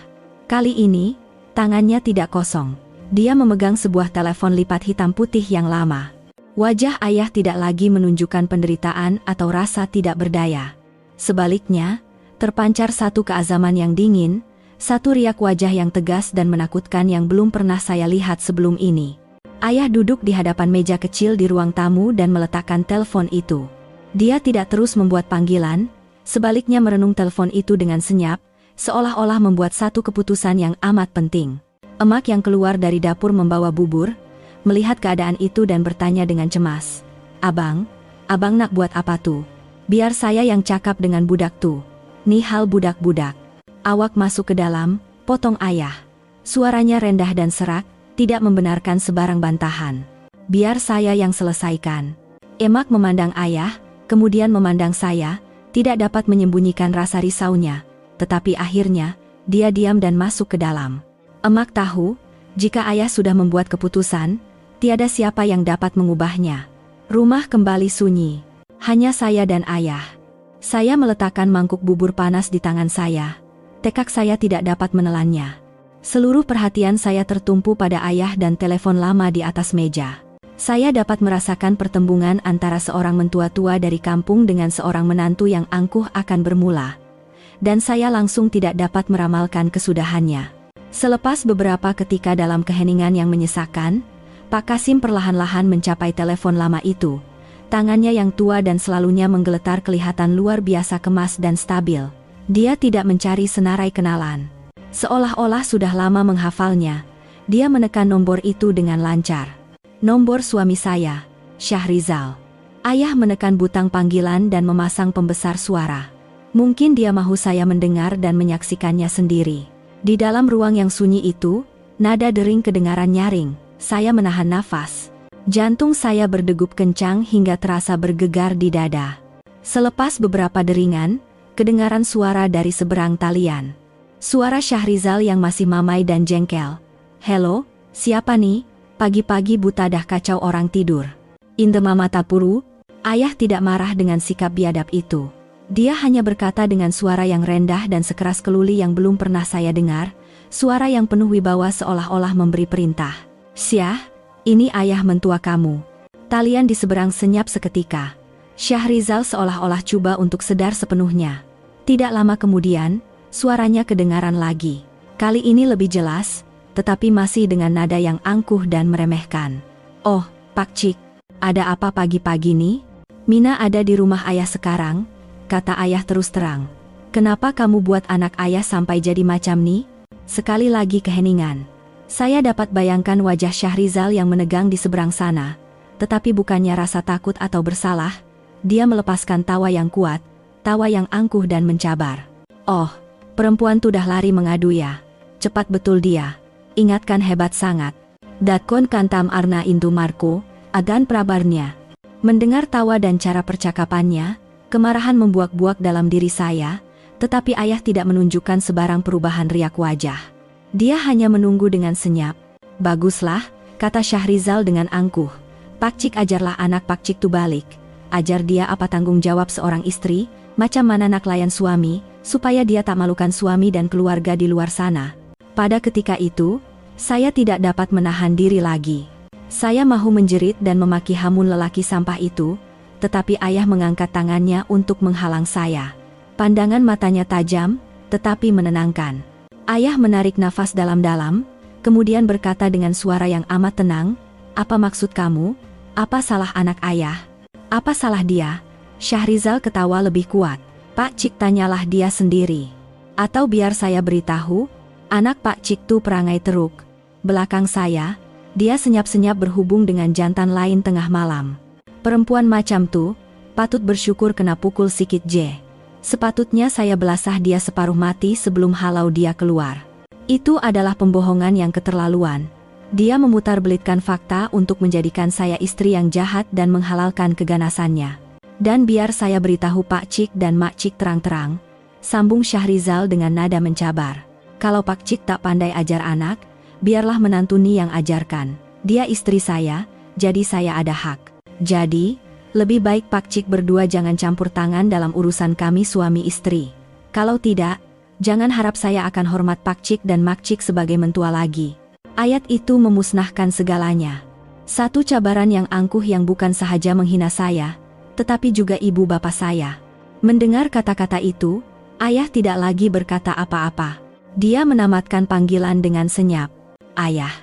Kali ini, tangannya tidak kosong. Dia memegang sebuah telepon lipat hitam putih yang lama. Wajah ayah tidak lagi menunjukkan penderitaan atau rasa tidak berdaya. Sebaliknya, terpancar satu keazaman yang dingin, satu riak wajah yang tegas dan menakutkan yang belum pernah saya lihat sebelum ini. Ayah duduk di hadapan meja kecil di ruang tamu dan meletakkan telepon itu. Dia tidak terus membuat panggilan, sebaliknya merenung telepon itu dengan senyap, seolah-olah membuat satu keputusan yang amat penting. Emak yang keluar dari dapur membawa bubur, melihat keadaan itu dan bertanya dengan cemas. Abang nak buat apa tuh? Biar saya yang cakap dengan budak tuh. Nihal budak-budak. Awak masuk ke dalam, potong ayah. Suaranya rendah dan serak, tidak membenarkan sebarang bantahan. Biar saya yang selesaikan. Emak memandang ayah, kemudian memandang saya, tidak dapat menyembunyikan rasa risaunya. Tetapi akhirnya, dia diam dan masuk ke dalam. Emak tahu, jika ayah sudah membuat keputusan, tiada siapa yang dapat mengubahnya. Rumah kembali sunyi. Hanya saya dan ayah. Saya meletakkan mangkuk bubur panas di tangan saya. Tekak saya tidak dapat menelannya. Seluruh perhatian saya tertumpu pada ayah dan telepon lama di atas meja. Saya dapat merasakan pertembungan antara seorang mentua-tua dari kampung dengan seorang menantu yang angkuh akan bermula. Dan saya langsung tidak dapat meramalkan kesudahannya. Selepas beberapa ketika dalam keheningan yang menyesakan, Pak Kasim perlahan-lahan mencapai telepon lama itu. Tangannya yang tua dan selalunya menggeletar kelihatan luar biasa kemas dan stabil. Dia tidak mencari senarai kenalan. Seolah-olah sudah lama menghafalnya, dia menekan nomor itu dengan lancar. Nomor suami saya, Syahrizal. Ayah menekan butang panggilan dan memasang pembesar suara. Mungkin dia mahu saya mendengar dan menyaksikannya sendiri. Di dalam ruang yang sunyi itu, nada dering kedengaran nyaring. Saya menahan nafas. Jantung saya berdegup kencang hingga terasa bergegar di dada. Selepas beberapa deringan, kedengaran suara dari seberang talian. Suara Syahrizal yang masih mamai dan jengkel. Halo, siapa nih? Pagi-pagi buta dah kacau orang tidur. Inde mama tapuru? Ayah tidak marah dengan sikap biadab itu. Dia hanya berkata dengan suara yang rendah dan sekeras keluli yang belum pernah saya dengar, Suara yang penuh wibawa seolah-olah memberi perintah. "Syah, ini ayah mentua kamu." Talian di seberang senyap seketika. Syahrizal seolah-olah coba untuk sedar sepenuhnya. Tidak lama kemudian, suaranya kedengaran lagi. Kali ini lebih jelas, tetapi masih dengan nada yang angkuh dan meremehkan. "Oh, Pak Cik, ada apa pagi-pagi nih? Mina ada di rumah ayah sekarang," kata ayah terus terang. "Kenapa kamu buat anak ayah sampai jadi macam nih?" Sekali lagi keheningan. Saya dapat bayangkan wajah Syahrizal yang menegang di seberang sana. Tetapi bukannya rasa takut atau bersalah, dia melepaskan tawa yang kuat, tawa yang angkuh dan mencabar. "Oh, perempuan tuh dah lari mengadu ya. Cepat betul dia. Ingatkan hebat sangat. Datkon kantam arna intu Marco, agan prabarnya." Mendengar tawa dan cara percakapannya, kemarahan membuak-buak dalam diri saya, tetapi ayah tidak menunjukkan sebarang perubahan riak wajah. Dia hanya menunggu dengan senyap. "Baguslah," kata Syahrizal dengan angkuh. "Pak Cik ajarlah anak Pak Cik tu balik. Ajar dia apa tanggung jawab seorang istri, macam mana nak layan suami, supaya dia tak malukan suami dan keluarga di luar sana." Pada ketika itu, saya tidak dapat menahan diri lagi. Saya mahu menjerit dan memaki hamun lelaki sampah itu, tetapi ayah mengangkat tangannya untuk menghalang saya. Pandangan matanya tajam, tetapi menenangkan. Ayah menarik nafas dalam-dalam, kemudian berkata dengan suara yang amat tenang, "Apa maksud kamu? Apa salah anak ayah? Apa salah dia?" Syahrizal ketawa lebih kuat. "Pak Cik tanyalah dia sendiri. Atau biar saya beritahu, anak Pak Cik tuh perangai teruk. Belakang saya, dia senyap-senyap berhubung dengan jantan lain tengah malam. Perempuan macam tuh, patut bersyukur kena pukul sikit je. Sepatutnya saya belasah dia separuh mati sebelum halau dia keluar." Itu adalah pembohongan yang keterlaluan. Dia memutar-belitkan fakta untuk menjadikan saya istri yang jahat dan menghalalkan keganasannya. "Dan biar saya beritahu Pak Cik dan Mak Cik terang-terang," sambung Syahrizal dengan nada mencabar. "Kalau Pak Cik tak pandai ajar anak, biarlah menantu Ni yang ajarkan. Dia istri saya, jadi saya ada hak. Jadi, lebih baik Pak Cik berdua jangan campur tangan dalam urusan kami suami istri. Kalau tidak, jangan harap saya akan hormat Pak Cik dan Mak Cik sebagai mentua lagi." Ayat itu memusnahkan segalanya. Satu cabaran yang angkuh yang bukan sahaja menghina saya, tetapi juga ibu bapak saya. Mendengar kata-kata itu, ayah tidak lagi berkata apa-apa. Dia menamatkan panggilan dengan senyap. "Ayah."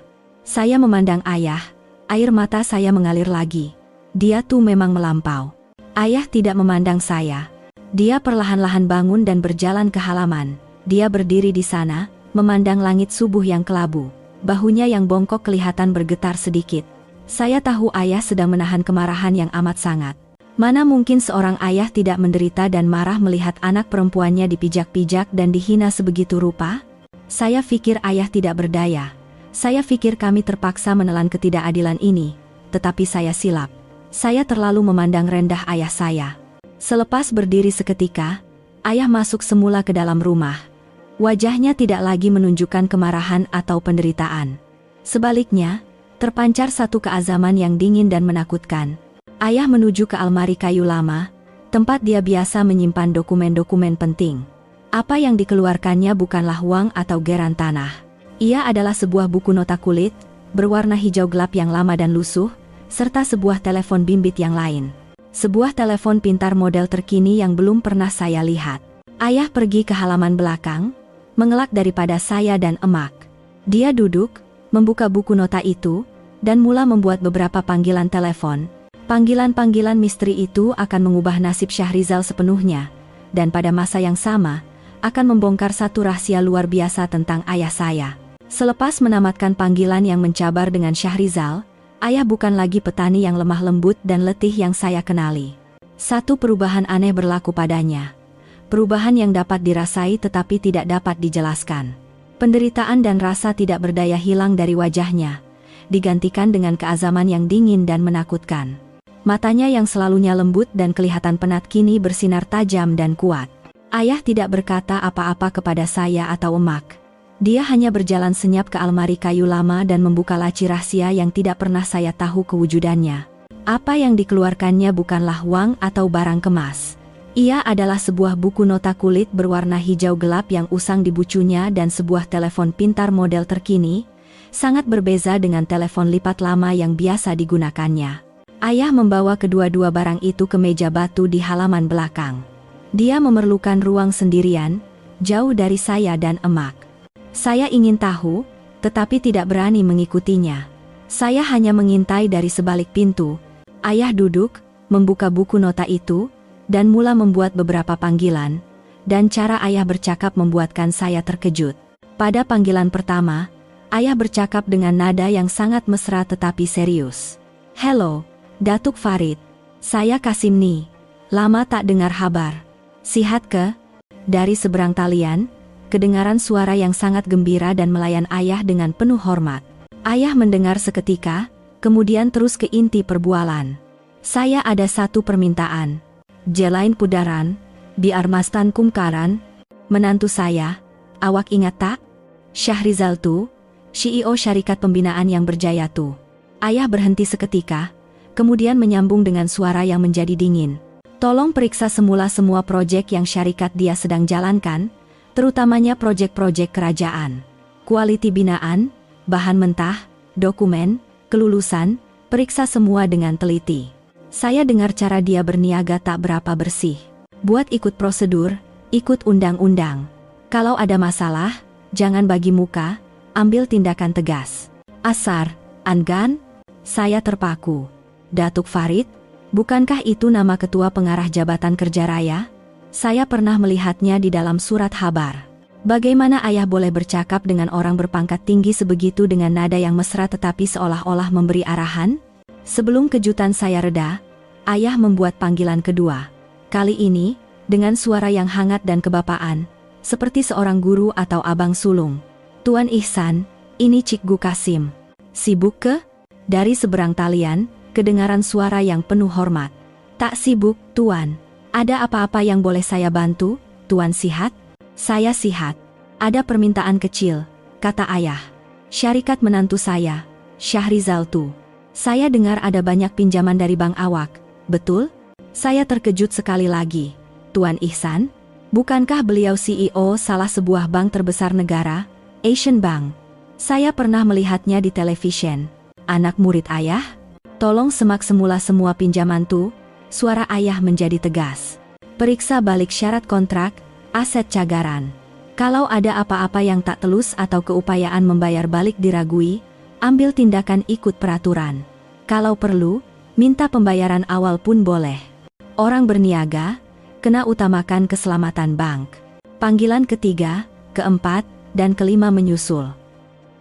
Saya memandang ayah, air mata saya mengalir lagi. Dia tuh memang melampau. Ayah tidak memandang saya. Dia perlahan-lahan bangun dan berjalan ke halaman. Dia berdiri di sana, memandang langit subuh yang kelabu. Bahunya yang bongkok kelihatan bergetar sedikit. Saya tahu ayah sedang menahan kemarahan yang amat sangat. Mana mungkin seorang ayah tidak menderita dan marah melihat anak perempuannya dipijak-pijak dan dihina sebegitu rupa? Saya pikir ayah tidak berdaya. Saya pikir kami terpaksa menelan ketidakadilan ini, tetapi saya silap. Saya terlalu memandang rendah ayah saya. Selepas berdiri seketika, ayah masuk semula ke dalam rumah. Wajahnya tidak lagi menunjukkan kemarahan atau penderitaan. Sebaliknya, terpancar satu keazaman yang dingin dan menakutkan. Ayah menuju ke almari kayu lama, tempat dia biasa menyimpan dokumen-dokumen penting. Apa yang dikeluarkannya bukanlah uang atau geran tanah. Ia adalah sebuah buku nota kulit, berwarna hijau gelap yang lama dan lusuh, serta sebuah telepon bimbit yang lain. Sebuah telepon pintar model terkini yang belum pernah saya lihat. Ayah pergi ke halaman belakang, mengelak daripada saya dan emak. Dia duduk, membuka buku nota itu, dan mula membuat beberapa panggilan telepon. Panggilan-panggilan misteri itu akan mengubah nasib Syahrizal sepenuhnya, dan pada masa yang sama, akan membongkar satu rahasia luar biasa tentang ayah saya. Selepas menamatkan panggilan yang mencabar dengan Syahrizal, ayah bukan lagi petani yang lemah lembut dan letih yang saya kenali. Satu perubahan aneh berlaku padanya. Perubahan yang dapat dirasai tetapi tidak dapat dijelaskan. Penderitaan dan rasa tidak berdaya hilang dari wajahnya, digantikan dengan keazaman yang dingin dan menakutkan. Matanya yang selalunya lembut dan kelihatan penat kini bersinar tajam dan kuat. Ayah tidak berkata apa-apa kepada saya atau emak. Dia hanya berjalan senyap ke almari kayu lama dan membuka laci rahasia yang tidak pernah saya tahu kewujudannya. Apa yang dikeluarkannya bukanlah uang atau barang kemas. Ia adalah sebuah buku nota kulit berwarna hijau gelap yang usang di bucunya dan sebuah telepon pintar model terkini, sangat berbeza dengan telepon lipat lama yang biasa digunakannya. Ayah membawa kedua-dua barang itu ke meja batu di halaman belakang. Dia memerlukan ruang sendirian, jauh dari saya dan emak. Saya ingin tahu, tetapi tidak berani mengikutinya. Saya hanya mengintai dari sebalik pintu. Ayah duduk, membuka buku nota itu, dan mula membuat beberapa panggilan, dan cara ayah bercakap membuatkan saya terkejut. Pada panggilan pertama, ayah bercakap dengan nada yang sangat mesra tetapi serius. "Hello, Datuk Farid. Saya Kasimni. Lama tak dengar kabar. Sihat ke?" Dari seberang talian, kedengaran suara yang sangat gembira dan melayan ayah dengan penuh hormat. Ayah mendengar seketika, kemudian terus ke inti perbualan. "Saya ada satu permintaan. Jelain pudaran, biar mastan kumkaran, menantu saya, awak ingat tak? Syahrizal tu, CEO syarikat pembinaan yang berjaya tu." Ayah berhenti seketika, kemudian menyambung dengan suara yang menjadi dingin. "Tolong periksa semula semua proyek yang syarikat dia sedang jalankan, terutamanya proyek-proyek kerajaan. Kualiti binaan, bahan mentah, dokumen, kelulusan, periksa semua dengan teliti. Saya dengar cara dia berniaga tak berapa bersih. Buat ikut prosedur, ikut undang-undang. Kalau ada masalah, jangan bagi muka, ambil tindakan tegas." "Asar, Angan?" Saya terpaku. "Datuk Farid, bukankah itu nama ketua pengarah Jabatan Kerja Raya? Saya pernah melihatnya di dalam surat kabar. Bagaimana ayah boleh bercakap dengan orang berpangkat tinggi sebegitu dengan nada yang mesra tetapi seolah-olah memberi arahan?" Sebelum kejutan saya reda, ayah membuat panggilan kedua. Kali ini, dengan suara yang hangat dan kebapaan, seperti seorang guru atau abang sulung. "Tuan Ihsan, ini Cikgu Kasim. Sibuk ke?" Dari seberang talian, kedengaran suara yang penuh hormat. "Tak sibuk, Tuan. Ada apa-apa yang boleh saya bantu, Tuan sihat?" "Saya sihat. Ada permintaan kecil," kata ayah. "Syarikat menantu saya, Syahrizal tu. Saya dengar ada banyak pinjaman dari bank awak, betul?" Saya terkejut sekali lagi. "Tuan Ihsan? Bukankah beliau CEO salah sebuah bank terbesar negara, Asian Bank? Saya pernah melihatnya di televisyen." "Anak murid ayah? Tolong semak semula semua pinjaman tu." Suara ayah menjadi tegas. "Periksa balik syarat kontrak, aset cagaran. Kalau ada apa-apa yang tak telus atau keupayaan membayar balik diragui, ambil tindakan ikut peraturan. Kalau perlu, minta pembayaran awal pun boleh. Orang berniaga, kena utamakan keselamatan bank." Panggilan ketiga, keempat, dan kelima menyusul.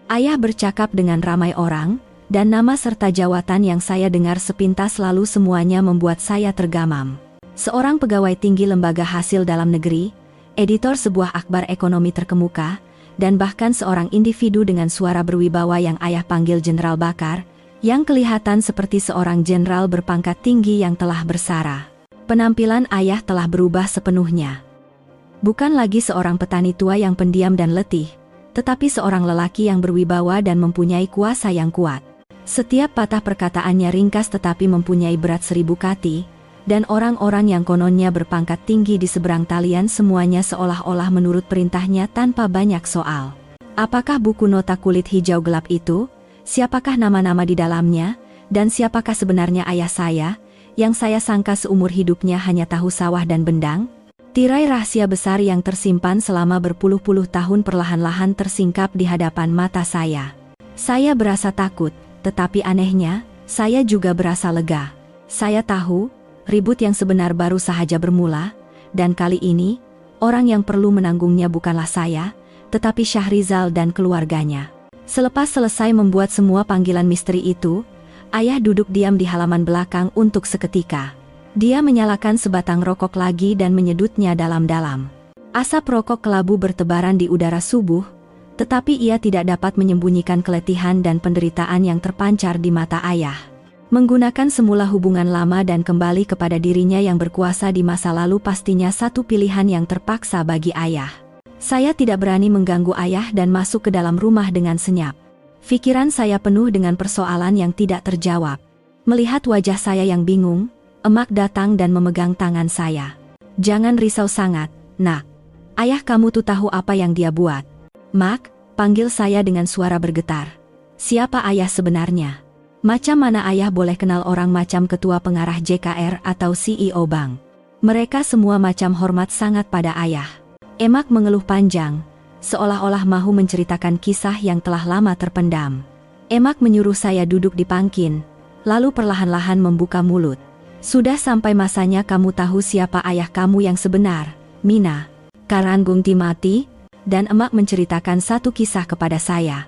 Ayah bercakap dengan ramai orang, dan nama serta jawatan yang saya dengar sepintas lalu semuanya membuat saya tergamam. Seorang pegawai tinggi lembaga hasil dalam negeri, editor sebuah akhbar ekonomi terkemuka, dan bahkan seorang individu dengan suara berwibawa yang ayah panggil Jenderal Bakar, yang kelihatan seperti seorang jenderal berpangkat tinggi yang telah bersara. Penampilan ayah telah berubah sepenuhnya. Bukan lagi seorang petani tua yang pendiam dan letih, tetapi seorang lelaki yang berwibawa dan mempunyai kuasa yang kuat. Setiap patah perkataannya ringkas tetapi mempunyai berat 1000 kati, dan orang-orang yang kononnya berpangkat tinggi di seberang talian semuanya seolah-olah menurut perintahnya tanpa banyak soal. Apakah buku nota kulit hijau gelap itu? Siapakah nama-nama di dalamnya? Dan siapakah sebenarnya ayah saya, yang saya sangka seumur hidupnya hanya tahu sawah dan bendang? Tirai rahasia besar yang tersimpan selama berpuluh-puluh tahun perlahan-lahan tersingkap di hadapan mata saya. Saya berasa takut, tetapi anehnya, saya juga berasa lega. Saya tahu, ribut yang sebenar baru saja bermula, dan kali ini, orang yang perlu menanggungnya bukanlah saya, tetapi Syahrizal dan keluarganya. Selepas selesai membuat semua panggilan misteri itu, ayah duduk diam di halaman belakang untuk seketika. Dia menyalakan sebatang rokok lagi dan menyedutnya dalam-dalam. Asap rokok kelabu bertebaran di udara subuh, tetapi ia tidak dapat menyembunyikan keletihan dan penderitaan yang terpancar di mata ayah. Menggunakan semula hubungan lama dan kembali kepada dirinya yang berkuasa di masa lalu pastinya satu pilihan yang terpaksa bagi ayah. Saya tidak berani mengganggu ayah dan masuk ke dalam rumah dengan senyap. Pikiran saya penuh dengan persoalan yang tidak terjawab. Melihat wajah saya yang bingung, emak datang dan memegang tangan saya. Jangan risau sangat, nak. Ayah kamu tuh tahu apa yang dia buat. Mak, panggil saya dengan suara bergetar. Siapa ayah sebenarnya? Macam mana ayah boleh kenal orang macam ketua pengarah JKR atau CEO bank? Mereka semua macam hormat sangat pada ayah. Emak mengeluh panjang, seolah-olah mahu menceritakan kisah yang telah lama terpendam. Emak menyuruh saya duduk di pangkin, lalu perlahan-lahan membuka mulut. Sudah sampai masanya kamu tahu siapa ayah kamu yang sebenar, Mina. Karanggung Timati, dan emak menceritakan satu kisah kepada saya.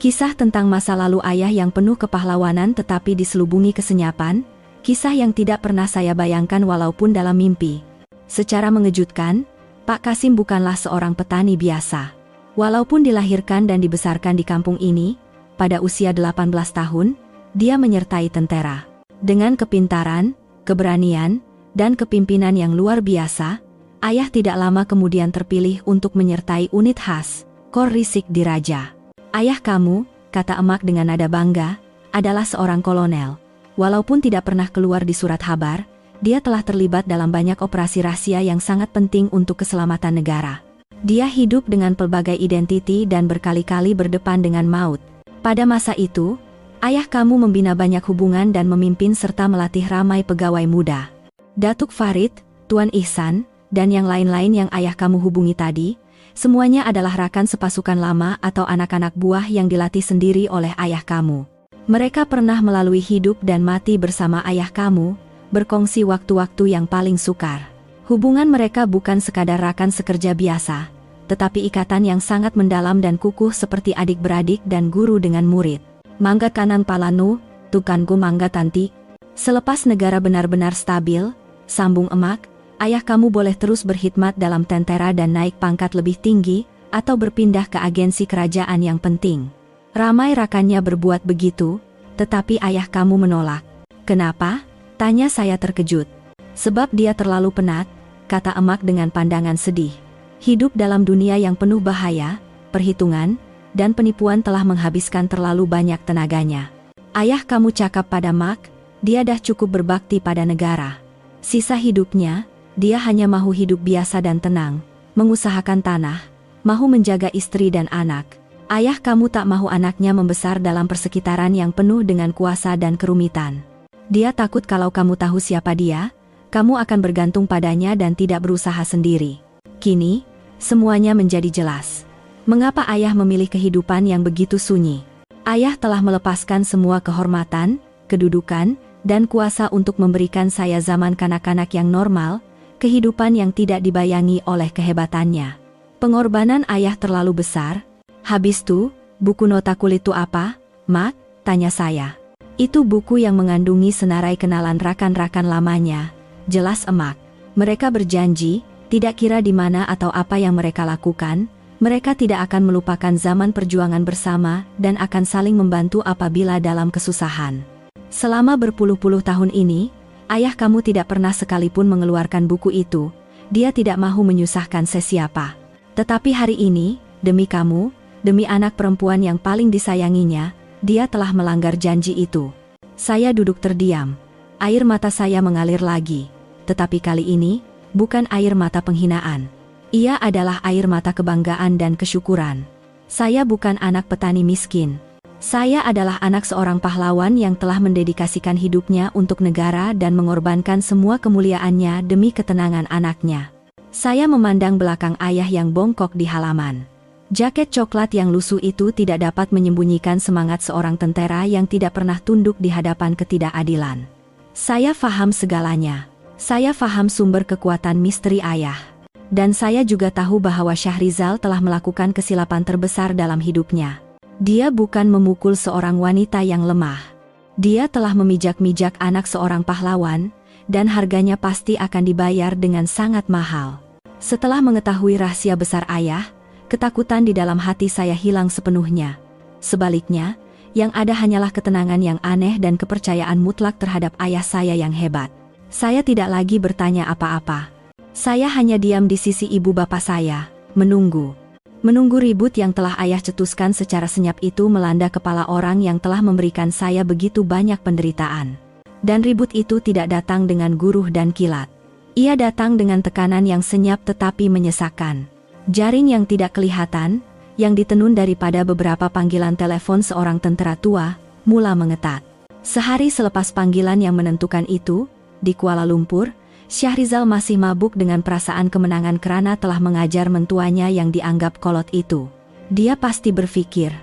Kisah tentang masa lalu ayah yang penuh kepahlawanan tetapi diselubungi kesenyapan, kisah yang tidak pernah saya bayangkan walaupun dalam mimpi. Secara mengejutkan, Pak Kasim bukanlah seorang petani biasa. Walaupun dilahirkan dan dibesarkan di kampung ini, pada usia 18 tahun, dia menyertai tentara. Dengan kepintaran, keberanian, dan kepimpinan yang luar biasa, ayah tidak lama kemudian terpilih untuk menyertai unit khas, Kor Risik di Raja. Ayah kamu, kata emak dengan nada bangga, adalah seorang kolonel. Walaupun tidak pernah keluar di surat kabar, dia telah terlibat dalam banyak operasi rahasia yang sangat penting untuk keselamatan negara. Dia hidup dengan pelbagai identiti dan berkali-kali berdepan dengan maut. Pada masa itu, ayah kamu membina banyak hubungan dan memimpin serta melatih ramai pegawai muda. Datuk Farid, Tuan Ihsan, dan yang lain-lain yang ayah kamu hubungi tadi, semuanya adalah rakan sepasukan lama atau anak-anak buah yang dilatih sendiri oleh ayah kamu. Mereka pernah melalui hidup dan mati bersama ayah kamu, berkongsi waktu-waktu yang paling sukar. Hubungan mereka bukan sekadar rakan sekerja biasa, tetapi ikatan yang sangat mendalam dan kukuh seperti adik-beradik dan guru dengan murid. Mangga kanan palanu, tukanku mangga tanti. Selepas negara benar-benar stabil, sambung emak, ayah kamu boleh terus berkhidmat dalam tentera dan naik pangkat lebih tinggi, atau berpindah ke agensi kerajaan yang penting. Ramai rakannya berbuat begitu, tetapi ayah kamu menolak. Kenapa? Tanya saya terkejut. Sebab dia terlalu penat, kata emak dengan pandangan sedih. Hidup dalam dunia yang penuh bahaya, perhitungan, dan penipuan telah menghabiskan terlalu banyak tenaganya. Ayah kamu cakap pada mak, dia dah cukup berbakti pada negara. Sisa hidupnya, dia hanya mahu hidup biasa dan tenang, mengusahakan tanah, mahu menjaga istri dan anak. Ayah kamu tak mahu anaknya membesar dalam persekitaran yang penuh dengan kuasa dan kerumitan. Dia takut kalau kamu tahu siapa dia, kamu akan bergantung padanya dan tidak berusaha sendiri. Kini, semuanya menjadi jelas. Mengapa ayah memilih kehidupan yang begitu sunyi? Ayah telah melepaskan semua kehormatan, kedudukan, dan kuasa untuk memberikan saya zaman kanak-kanak yang normal, kehidupan yang tidak dibayangi oleh kehebatannya. Pengorbanan ayah terlalu besar. Habis itu, buku nota kulit itu apa, Mak? Tanya saya. Itu buku yang mengandungi senarai kenalan rakan-rakan lamanya. Jelas emak. Mereka berjanji, tidak kira di mana atau apa yang mereka lakukan, mereka tidak akan melupakan zaman perjuangan bersama dan akan saling membantu apabila dalam kesusahan. Selama berpuluh-puluh tahun ini, ayah kamu tidak pernah sekalipun mengeluarkan buku itu. Dia tidak mahu menyusahkan sesiapa. Tetapi hari ini, demi kamu, demi anak perempuan yang paling disayanginya, dia telah melanggar janji itu. Saya duduk terdiam. Air mata saya mengalir lagi. Tetapi kali ini, bukan air mata penghinaan. Ia adalah air mata kebanggaan dan kesyukuran. Saya bukan anak petani miskin. Saya adalah anak seorang pahlawan yang telah mendedikasikan hidupnya untuk negara dan mengorbankan semua kemuliaannya demi ketenangan anaknya. Saya memandang belakang ayah yang bongkok di halaman. Jaket coklat yang lusuh itu tidak dapat menyembunyikan semangat seorang tentara yang tidak pernah tunduk di hadapan ketidakadilan. Saya faham segalanya. Saya faham sumber kekuatan misteri ayah. Dan saya juga tahu bahwa Syahrizal telah melakukan kesilapan terbesar dalam hidupnya. Dia bukan memukul seorang wanita yang lemah. Dia telah memijak-mijak anak seorang pahlawan, dan harganya pasti akan dibayar dengan sangat mahal. Setelah mengetahui rahasia besar ayah, ketakutan di dalam hati saya hilang sepenuhnya. Sebaliknya, yang ada hanyalah ketenangan yang aneh dan kepercayaan mutlak terhadap ayah saya yang hebat. Saya tidak lagi bertanya apa-apa. Saya hanya diam di sisi ibu bapak saya, menunggu. Menunggu ribut yang telah ayah cetuskan secara senyap itu melanda kepala orang yang telah memberikan saya begitu banyak penderitaan. Dan ribut itu tidak datang dengan guruh dan kilat. Ia datang dengan tekanan yang senyap tetapi menyesakkan. Jaring yang tidak kelihatan, yang ditenun daripada beberapa panggilan telepon seorang tentara tua, mula mengetat. Sehari selepas panggilan yang menentukan itu, di Kuala Lumpur, Syahrizal masih mabuk dengan perasaan kemenangan karena telah mengajar mentuanya yang dianggap kolot itu. Dia pasti berpikir,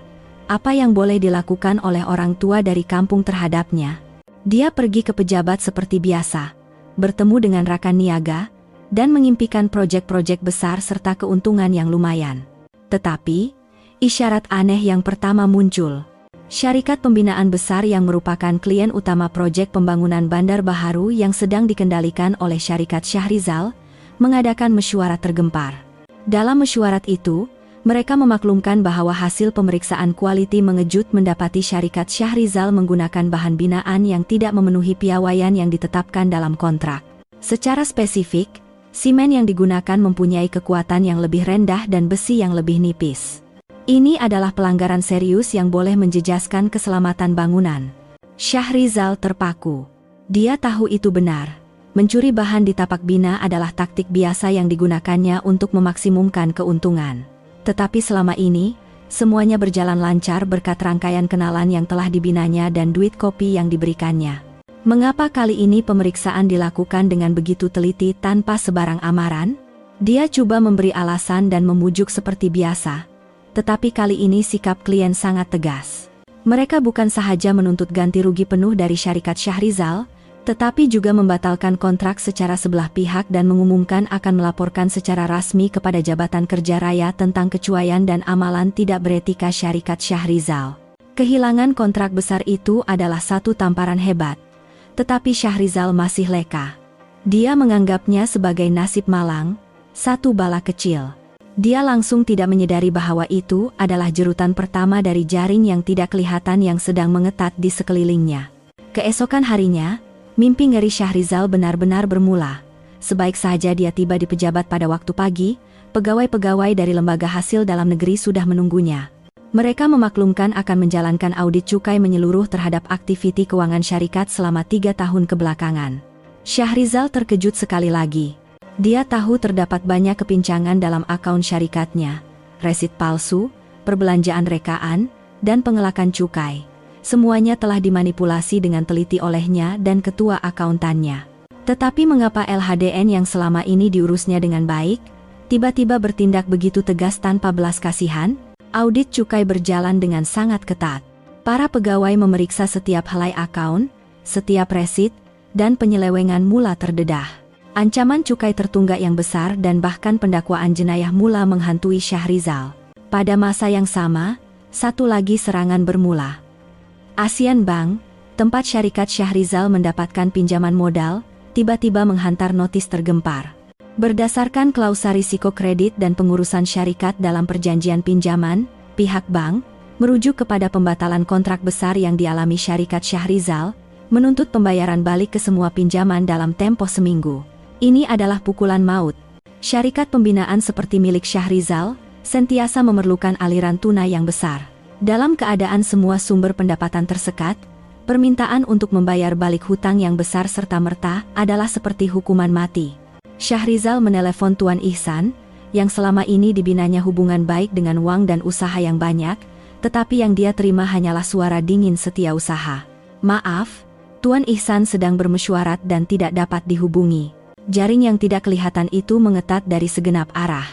apa yang boleh dilakukan oleh orang tua dari kampung terhadapnya? Dia pergi ke pejabat seperti biasa, bertemu dengan rakan niaga, dan mengimpikan proyek-proyek besar serta keuntungan yang lumayan. Tetapi, isyarat aneh yang pertama muncul. Syarikat pembinaan besar yang merupakan klien utama proyek pembangunan Bandar Baharu yang sedang dikendalikan oleh Syarikat Syahrizal, mengadakan mesyuarat tergempar. Dalam mesyuarat itu, mereka memaklumkan bahwa hasil pemeriksaan kualiti mengejut mendapati Syarikat Syahrizal menggunakan bahan binaan yang tidak memenuhi piawaian yang ditetapkan dalam kontrak. Secara spesifik, simen yang digunakan mempunyai kekuatan yang lebih rendah dan besi yang lebih nipis. Ini adalah pelanggaran serius yang boleh menjejaskan keselamatan bangunan. Syahrizal terpaku. Dia tahu itu benar. Mencuri bahan di tapak bina adalah taktik biasa yang digunakannya untuk memaksimumkan keuntungan. Tetapi selama ini, semuanya berjalan lancar berkat rangkaian kenalan yang telah dibinanya dan duit kopi yang diberikannya. Mengapa kali ini pemeriksaan dilakukan dengan begitu teliti tanpa sebarang amaran? Dia coba memberi alasan dan memujuk seperti biasa. Tetapi kali ini sikap klien sangat tegas. Mereka bukan sahaja menuntut ganti rugi penuh dari Syarikat Syahrizal, tetapi juga membatalkan kontrak secara sebelah pihak dan mengumumkan akan melaporkan secara rasmi kepada Jabatan Kerja Raya tentang kecuaian dan amalan tidak beretika Syarikat Syahrizal. Kehilangan kontrak besar itu adalah satu tamparan hebat, tetapi Syahrizal masih leka. Dia menganggapnya sebagai nasib malang, satu bala kecil. Dia langsung tidak menyadari bahwa itu adalah jerutan pertama dari jaring yang tidak kelihatan yang sedang mengetat di sekelilingnya. Keesokan harinya, mimpi ngeri Syahrizal benar-benar bermula. Sebaik saja dia tiba di pejabat pada waktu pagi, pegawai-pegawai dari lembaga hasil dalam negeri sudah menunggunya. Mereka memaklumkan akan menjalankan audit cukai menyeluruh terhadap aktiviti keuangan syarikat selama 3 tahun kebelakangan. Syahrizal terkejut sekali lagi. Dia tahu terdapat banyak kepincangan dalam akaun syarikatnya, resit palsu, perbelanjaan rekaan, dan pengelakan cukai. Semuanya telah dimanipulasi dengan teliti olehnya dan ketua akuntannya. Tetapi mengapa LHDN yang selama ini diurusnya dengan baik, tiba-tiba bertindak begitu tegas tanpa belas kasihan? Audit cukai berjalan dengan sangat ketat. Para pegawai memeriksa setiap helai akaun, setiap resit, dan penyelewengan mula terdedah. Ancaman cukai tertunggak yang besar dan bahkan pendakwaan jenayah mula menghantui Syahrizal. Pada masa yang sama, satu lagi serangan bermula. Asian Bank, tempat Syarikat Syahrizal mendapatkan pinjaman modal, tiba-tiba menghantar notis tergempar. Berdasarkan klausa risiko kredit dan pengurusan syarikat dalam perjanjian pinjaman, pihak bank merujuk kepada pembatalan kontrak besar yang dialami Syarikat Syahrizal, menuntut pembayaran balik ke semua pinjaman dalam tempo seminggu. Ini adalah pukulan maut. Syarikat pembinaan seperti milik Syahrizal sentiasa memerlukan aliran tunai yang besar. Dalam keadaan semua sumber pendapatan tersekat, permintaan untuk membayar balik hutang yang besar serta-merta adalah seperti hukuman mati. Syahrizal menelepon Tuan Ihsan, yang selama ini dibinanya hubungan baik dengan uang dan usaha yang banyak, tetapi yang dia terima hanyalah suara dingin setiausaha. Maaf, Tuan Ihsan sedang bermesyuarat dan tidak dapat dihubungi. Jaring yang tidak kelihatan itu mengetat dari segenap arah.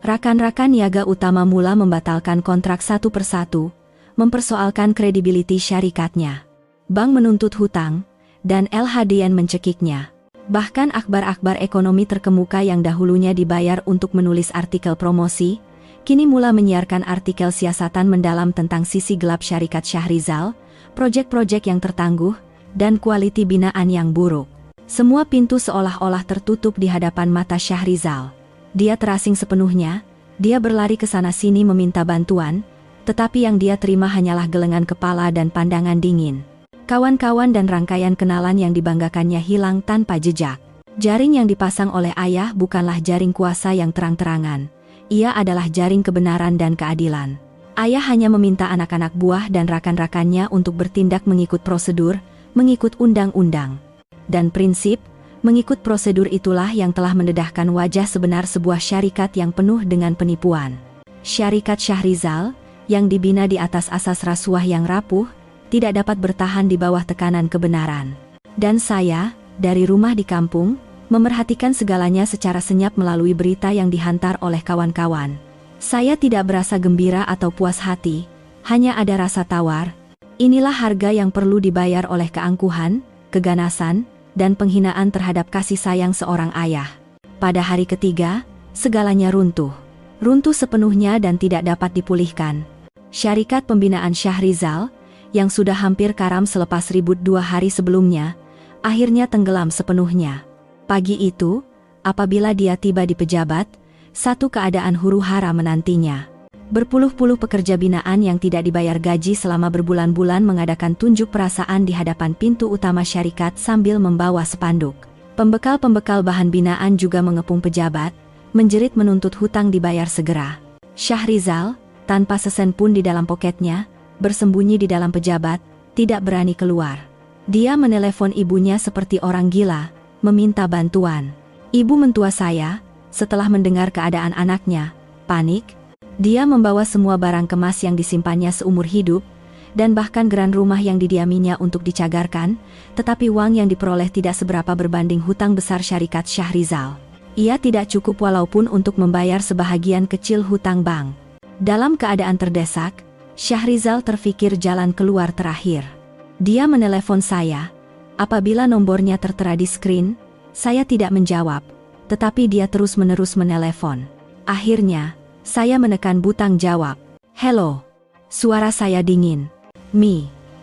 Rakan-rakan niaga utama mula membatalkan kontrak satu persatu, mempersoalkan kredibiliti syarikatnya. Bank menuntut hutang, dan LHDN mencekiknya. Bahkan akhbar-akhbar ekonomi terkemuka yang dahulunya dibayar untuk menulis artikel promosi, kini mula menyiarkan artikel siasatan mendalam tentang sisi gelap Syarikat Syahrizal, proyek-proyek yang tertangguh, dan kualiti binaan yang buruk. Semua pintu seolah-olah tertutup di hadapan mata Syahrizal. Dia terasing sepenuhnya, dia berlari ke sana-sini meminta bantuan, tetapi yang dia terima hanyalah gelengan kepala dan pandangan dingin. Kawan-kawan dan rangkaian kenalan yang dibanggakannya hilang tanpa jejak. Jaring yang dipasang oleh ayah bukanlah jaring kuasa yang terang-terangan. Ia adalah jaring kebenaran dan keadilan. Ayah hanya meminta anak-anak buah dan rakan-rakannya untuk bertindak mengikut prosedur, mengikut undang-undang dan prinsip, Mengikut prosedur itulah yang telah mendedahkan wajah sebenar sebuah syarikat yang penuh dengan penipuan. Syarikat Syahrizal, yang dibina di atas asas rasuah yang rapuh, tidak dapat bertahan di bawah tekanan kebenaran. Dan saya, dari rumah di kampung, memerhatikan segalanya secara senyap melalui berita yang dihantar oleh kawan-kawan. Saya tidak berasa gembira atau puas hati, hanya ada rasa tawar. Inilah harga yang perlu dibayar oleh keangkuhan, keganasan, dan penghinaan terhadap kasih sayang seorang ayah. Pada hari ketiga, segalanya runtuh. Runtuh sepenuhnya dan tidak dapat dipulihkan. Syarikat pembinaan Syahrizal, yang sudah hampir karam selepas ribut 2 hari sebelumnya, akhirnya tenggelam sepenuhnya. Pagi itu, apabila dia tiba di pejabat, satu keadaan huru-hara menantinya. Berpuluh-puluh pekerja binaan yang tidak dibayar gaji selama berbulan-bulan mengadakan tunjuk perasaan di hadapan pintu utama syarikat sambil membawa spanduk. Pembekal-pembekal bahan binaan juga mengepung pejabat, menjerit menuntut hutang dibayar segera. Syahrizal, tanpa sesen pun di dalam poketnya, bersembunyi di dalam pejabat, tidak berani keluar. Dia menelepon ibunya seperti orang gila, meminta bantuan. Ibu mentua saya, setelah mendengar keadaan anaknya, panik. Dia membawa semua barang kemas yang disimpannya seumur hidup, dan bahkan geran rumah yang didiaminya untuk dicagarkan, tetapi uang yang diperoleh tidak seberapa berbanding hutang besar syarikat Syahrizal. Ia tidak cukup walaupun untuk membayar sebahagian kecil hutang bank. Dalam keadaan terdesak, Syahrizal terfikir jalan keluar terakhir. Dia menelepon saya. Apabila nombornya tertera di screen, saya tidak menjawab, tetapi dia terus-menerus menelepon. Akhirnya, saya menekan butang jawab. Hello. Suara saya dingin.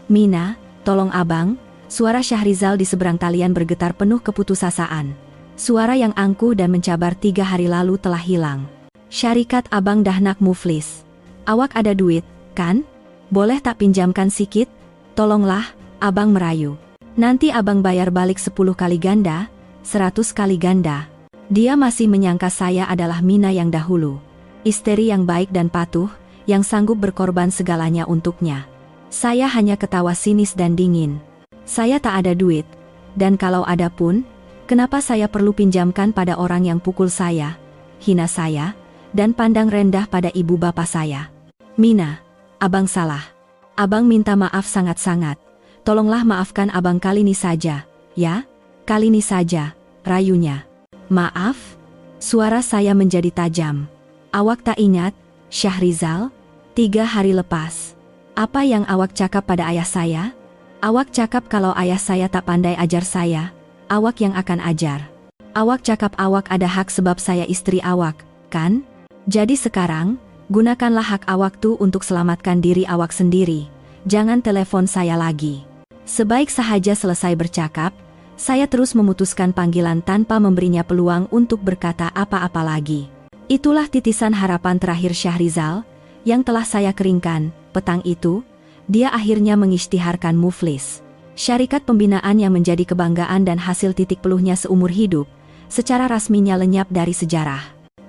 Mina, tolong abang. Suara Syahrizal di seberang talian bergetar penuh keputusasaan. Suara yang angkuh dan mencabar 3 hari lalu telah hilang. Syarikat abang dahnak muflis. Awak ada duit, kan? Boleh tak pinjamkan sikit? Tolonglah, abang merayu. Nanti abang bayar balik 10 kali ganda, 100 kali ganda. Dia masih menyangka saya adalah Mina yang dahulu. Istri yang baik dan patuh, yang sanggup berkorban segalanya untuknya. Saya hanya ketawa sinis dan dingin. Saya tak ada duit, dan kalau ada pun, kenapa saya perlu pinjamkan pada orang yang pukul saya, hina saya, dan pandang rendah pada ibu bapak saya? Mina, abang salah. Abang minta maaf sangat-sangat. Tolonglah maafkan abang kali ini saja, ya? Kali ini saja, rayunya. Maaf? Suara saya menjadi tajam. Awak tak ingat, Syahrizal? 3 hari lepas. Apa yang awak cakap pada ayah saya? Awak cakap kalau ayah saya tak pandai ajar saya, awak yang akan ajar. Awak cakap awak ada hak sebab saya istri awak, kan? Jadi sekarang, gunakanlah hak awak tu untuk selamatkan diri awak sendiri. Jangan telepon saya lagi. Sebaik sahaja selesai bercakap, saya terus memutuskan panggilan tanpa memberinya peluang untuk berkata apa-apa lagi. Itulah titisan harapan terakhir Syahrizal, yang telah saya keringkan. Petang itu, dia akhirnya mengisytiharkan muflis. Syarikat pembinaan yang menjadi kebanggaan dan hasil titik peluhnya seumur hidup, secara rasminya lenyap dari sejarah.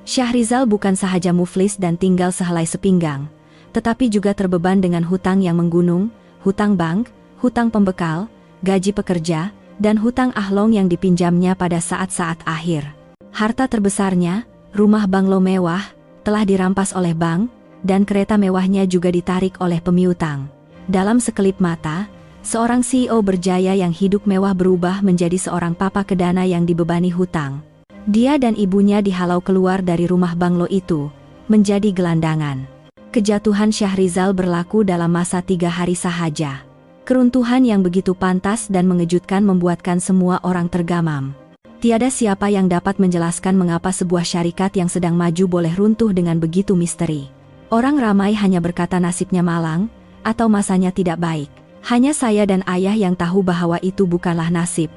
Syahrizal bukan sahaja muflis dan tinggal sehelai sepinggang, tetapi juga terbeban dengan hutang yang menggunung, hutang bank, hutang pembekal, gaji pekerja, dan hutang ahlong yang dipinjamnya pada saat-saat akhir. Harta terbesarnya, rumah banglo mewah, telah dirampas oleh bank, dan kereta mewahnya juga ditarik oleh pemiutang. Dalam sekelip mata, seorang CEO berjaya yang hidup mewah berubah menjadi seorang papa kedana yang dibebani hutang. Dia dan ibunya dihalau keluar dari rumah banglo itu, menjadi gelandangan. Kejatuhan Syahrizal berlaku dalam masa 3 hari sahaja. Keruntuhan yang begitu pantas dan mengejutkan membuatkan semua orang tergamam. Tiada siapa yang dapat menjelaskan mengapa sebuah syarikat yang sedang maju boleh runtuh dengan begitu misteri. Orang ramai hanya berkata nasibnya malang, atau masanya tidak baik. Hanya saya dan ayah yang tahu bahwa itu bukanlah nasib.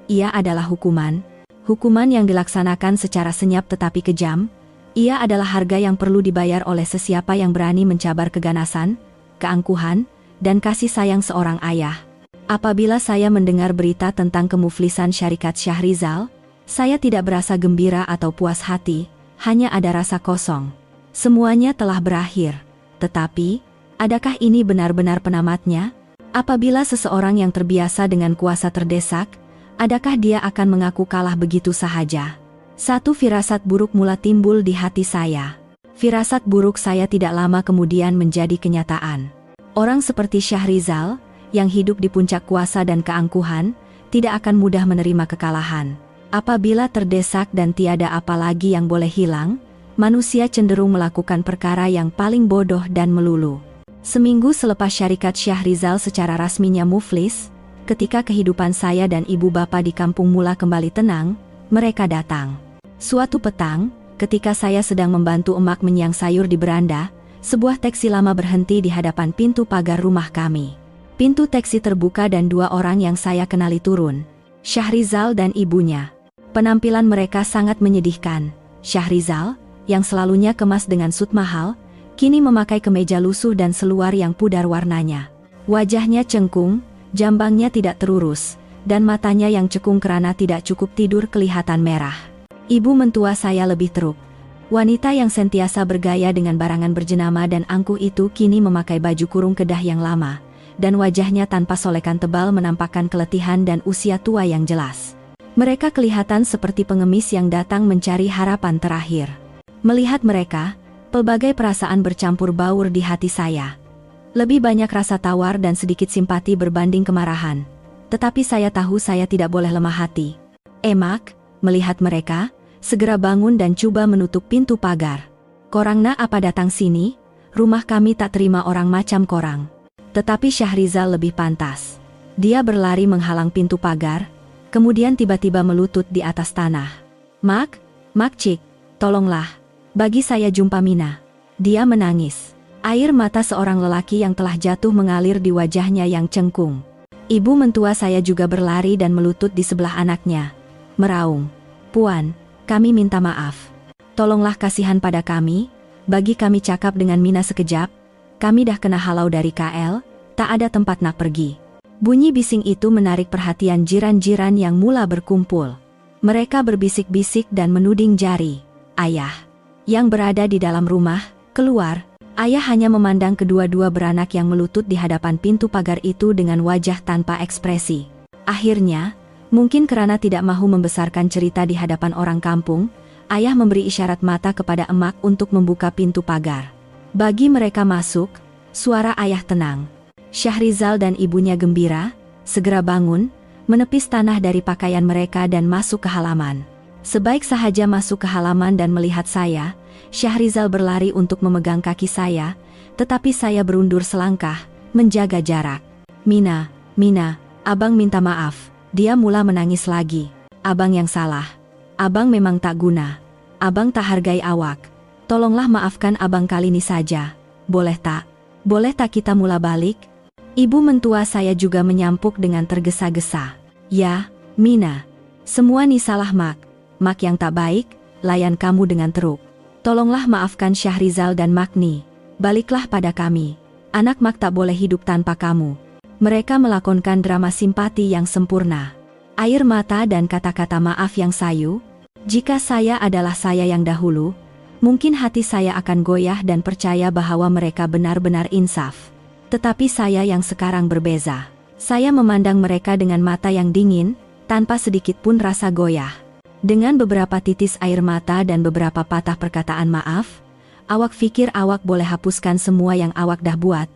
Ia adalah hukuman. Hukuman yang dilaksanakan secara senyap tetapi kejam. Ia adalah harga yang perlu dibayar oleh sesiapa yang berani mencabar keganasan, keangkuhan, dan kasih sayang seorang ayah. Apabila saya mendengar berita tentang kemuflisan syarikat Syahrizal, saya tidak berasa gembira atau puas hati, hanya ada rasa kosong. Semuanya telah berakhir. Tetapi, adakah ini benar-benar penamatnya? Apabila seseorang yang terbiasa dengan kuasa terdesak, Adakah dia akan mengaku kalah begitu sahaja? Satu firasat buruk mula timbul di hati saya. Firasat buruk saya tidak lama kemudian menjadi kenyataan. Orang seperti Syahrizal, yang hidup di puncak kuasa dan keangkuhan, tidak akan mudah menerima kekalahan. Apabila terdesak dan tiada apa lagi yang boleh hilang, manusia cenderung melakukan perkara yang paling bodoh dan melulu. Seminggu selepas syarikat Syahrizal secara rasminya muflis, ketika kehidupan saya dan ibu bapa di kampung mula kembali tenang, mereka datang. Suatu petang, ketika saya sedang membantu emak menyiang sayur di beranda, sebuah teksi lama berhenti di hadapan pintu pagar rumah kami. Pintu teksi terbuka dan dua orang yang saya kenali turun. Syahrizal dan ibunya. Penampilan mereka sangat menyedihkan. Syahrizal, yang selalunya kemas dengan sut mahal, kini memakai kemeja lusuh dan seluar yang pudar warnanya. Wajahnya cengkung, jambangnya tidak terurus, dan matanya yang cekung karena tidak cukup tidur kelihatan merah. Ibu mentua saya lebih teruk. Wanita yang sentiasa bergaya dengan barangan berjenama dan angkuh itu kini memakai baju kurung kedah yang lama, dan wajahnya tanpa solekan tebal menampakkan keletihan dan usia tua yang jelas. Mereka kelihatan seperti pengemis yang datang mencari harapan terakhir. Melihat mereka, pelbagai perasaan bercampur baur di hati saya. Lebih banyak rasa tawar dan sedikit simpati berbanding kemarahan. Tetapi saya tahu saya tidak boleh lemah hati. Emak, melihat mereka, segera bangun dan coba menutup pintu pagar. "Korangna apa datang sini? Rumah kami tak terima orang macam korang." Tetapi Syahrizal lebih pantas. Dia berlari menghalang pintu pagar, kemudian tiba-tiba melutut di atas tanah. Mak Cik, tolonglah. Bagi saya jumpa Mina." Dia menangis. Air mata seorang lelaki yang telah jatuh mengalir di wajahnya yang cengkung. Ibu mentua saya juga berlari dan melutut di sebelah anaknya. Meraung, "Puan, kami minta maaf. Tolonglah kasihan pada kami, bagi kami cakap dengan Mina sekejap. Kami dah kena halau dari KL, tak ada tempat nak pergi." Bunyi bising itu menarik perhatian jiran-jiran yang mula berkumpul. Mereka berbisik-bisik dan menuding jari. Ayah, yang berada di dalam rumah, keluar. Ayah hanya memandang kedua-dua beranak yang melutut di hadapan pintu pagar itu dengan wajah tanpa ekspresi. Akhirnya, mungkin karena tidak mahu membesarkan cerita di hadapan orang kampung, ayah memberi isyarat mata kepada emak untuk membuka pintu pagar. Bagi mereka masuk, suara ayah tenang. Syahrizal dan ibunya gembira, segera bangun, menepis tanah dari pakaian mereka dan masuk ke halaman. Sebaik sahaja masuk ke halaman dan melihat saya, Syahrizal berlari untuk memegang kaki saya, tetapi saya berundur selangkah, menjaga jarak. Mina, abang minta maaf." Dia mula menangis lagi. "Abang yang salah. Abang memang tak guna. Abang tak hargai awak. Tolonglah maafkan abang kali ini saja. Boleh tak? Boleh tak kita mula balik?" Ibu mentua saya juga menyampuk dengan tergesa-gesa. "Ya, Mina. Semua ni salah Mak. Mak yang tak baik, layan kamu dengan teruk. Tolonglah maafkan Syahrizal dan Makni. Baliklah pada kami. Anak Mak tak boleh hidup tanpa kamu." Mereka melakonkan drama simpati yang sempurna. Air mata dan kata-kata maaf yang sayu. Jika saya adalah saya yang dahulu, mungkin hati saya akan goyah dan percaya bahwa mereka benar-benar insaf. Tetapi saya yang sekarang berbeza. Saya memandang mereka dengan mata yang dingin, tanpa sedikit pun rasa goyah. Dengan beberapa titis air mata dan beberapa patah perkataan maaf, "Awak fikir awak boleh hapuskan semua yang awak dah buat?"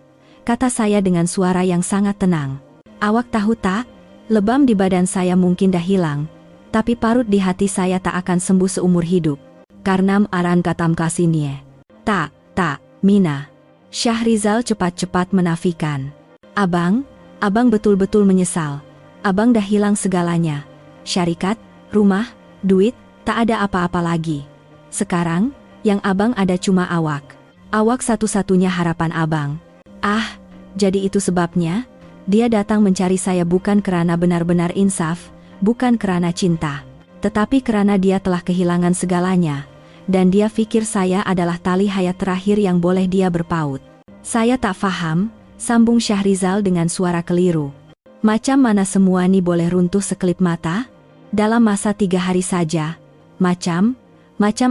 kata saya dengan suara yang sangat tenang. "Awak tahu tak, lebam di badan saya mungkin dah hilang, tapi parut di hati saya tak akan sembuh seumur hidup. Karena aran katam kasinie." Tak, Mina." Syahrizal cepat-cepat menafikan. Abang betul-betul menyesal. Abang dah hilang segalanya. Syarikat, rumah, duit, tak ada apa-apa lagi. Sekarang, yang abang ada cuma awak. Awak satu-satunya harapan abang." "Ah, jadi itu sebabnya? Dia datang mencari saya bukan karena benar-benar insaf, bukan karena cinta. Tetapi karena dia telah kehilangan segalanya, dan dia pikir saya adalah tali hayat terakhir yang boleh dia berpaut." "Saya tak faham," sambung Syahrizal dengan suara keliru. "Macam mana semua ni boleh runtuh sekelip mata? Dalam masa 3 hari saja. Macam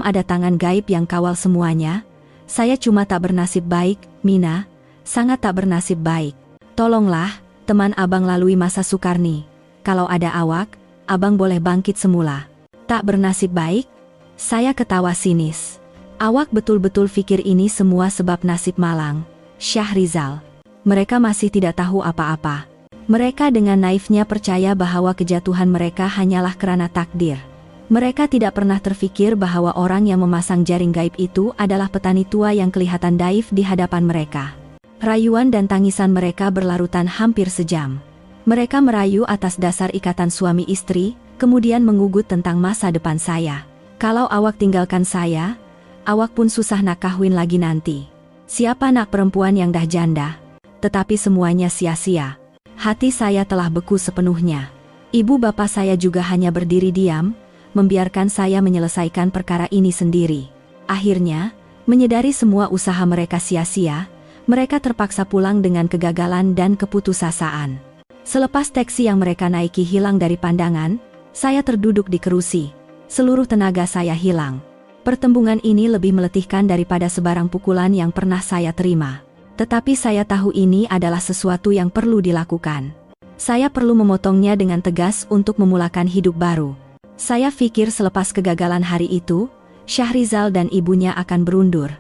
ada tangan gaib yang kawal semuanya. Saya cuma tak bernasib baik, Mina. Sangat tak bernasib baik. Tolonglah, teman abang lalui masa sukar ni. Kalau ada awak abang boleh bangkit semula. Tak bernasib baik? Saya ketawa sinis. Awak betul-betul pikir ini semua sebab nasib malang, Syahrizal. Mereka masih tidak tahu apa-apa. Mereka dengan naifnya percaya bahwa kejatuhan mereka hanyalah kerana takdir. Mereka tidak pernah terfikir bahwa orang yang memasang jaring gaib itu adalah petani tua yang kelihatan naif di hadapan mereka. Rayuan dan tangisan mereka berlarutan hampir sejam. Mereka merayu atas dasar ikatan suami istri, kemudian mengugut tentang masa depan saya. Kalau awak tinggalkan saya, awak pun susah nak kahwin lagi nanti. Siapa nak perempuan yang dah janda? Tetapi semuanya sia-sia. Hati saya telah beku sepenuhnya. Ibu bapak saya juga hanya berdiri diam, membiarkan saya menyelesaikan perkara ini sendiri. Akhirnya, menyadari semua usaha mereka sia-sia, mereka terpaksa pulang dengan kegagalan dan keputusasaan. Selepas taksi yang mereka naiki hilang dari pandangan, saya terduduk di kerusi. Seluruh tenaga saya hilang. Pertembungan ini lebih meletihkan daripada sebarang pukulan yang pernah saya terima. Tetapi saya tahu ini adalah sesuatu yang perlu dilakukan. Saya perlu memotongnya dengan tegas untuk memulakan hidup baru. Saya pikir selepas kegagalan hari itu, Syahrizal dan ibunya akan berundur.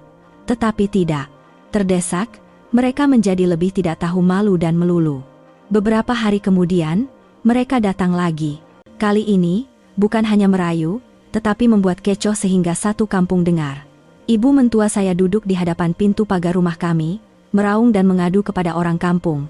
Tetapi tidak. Terdesak, mereka menjadi lebih tidak tahu malu dan melulu. Beberapa hari kemudian, mereka datang lagi. Kali ini, bukan hanya merayu, tetapi membuat kecoh sehingga satu kampung dengar. Ibu mentua saya duduk di hadapan pintu pagar rumah kami, meraung dan mengadu kepada orang kampung.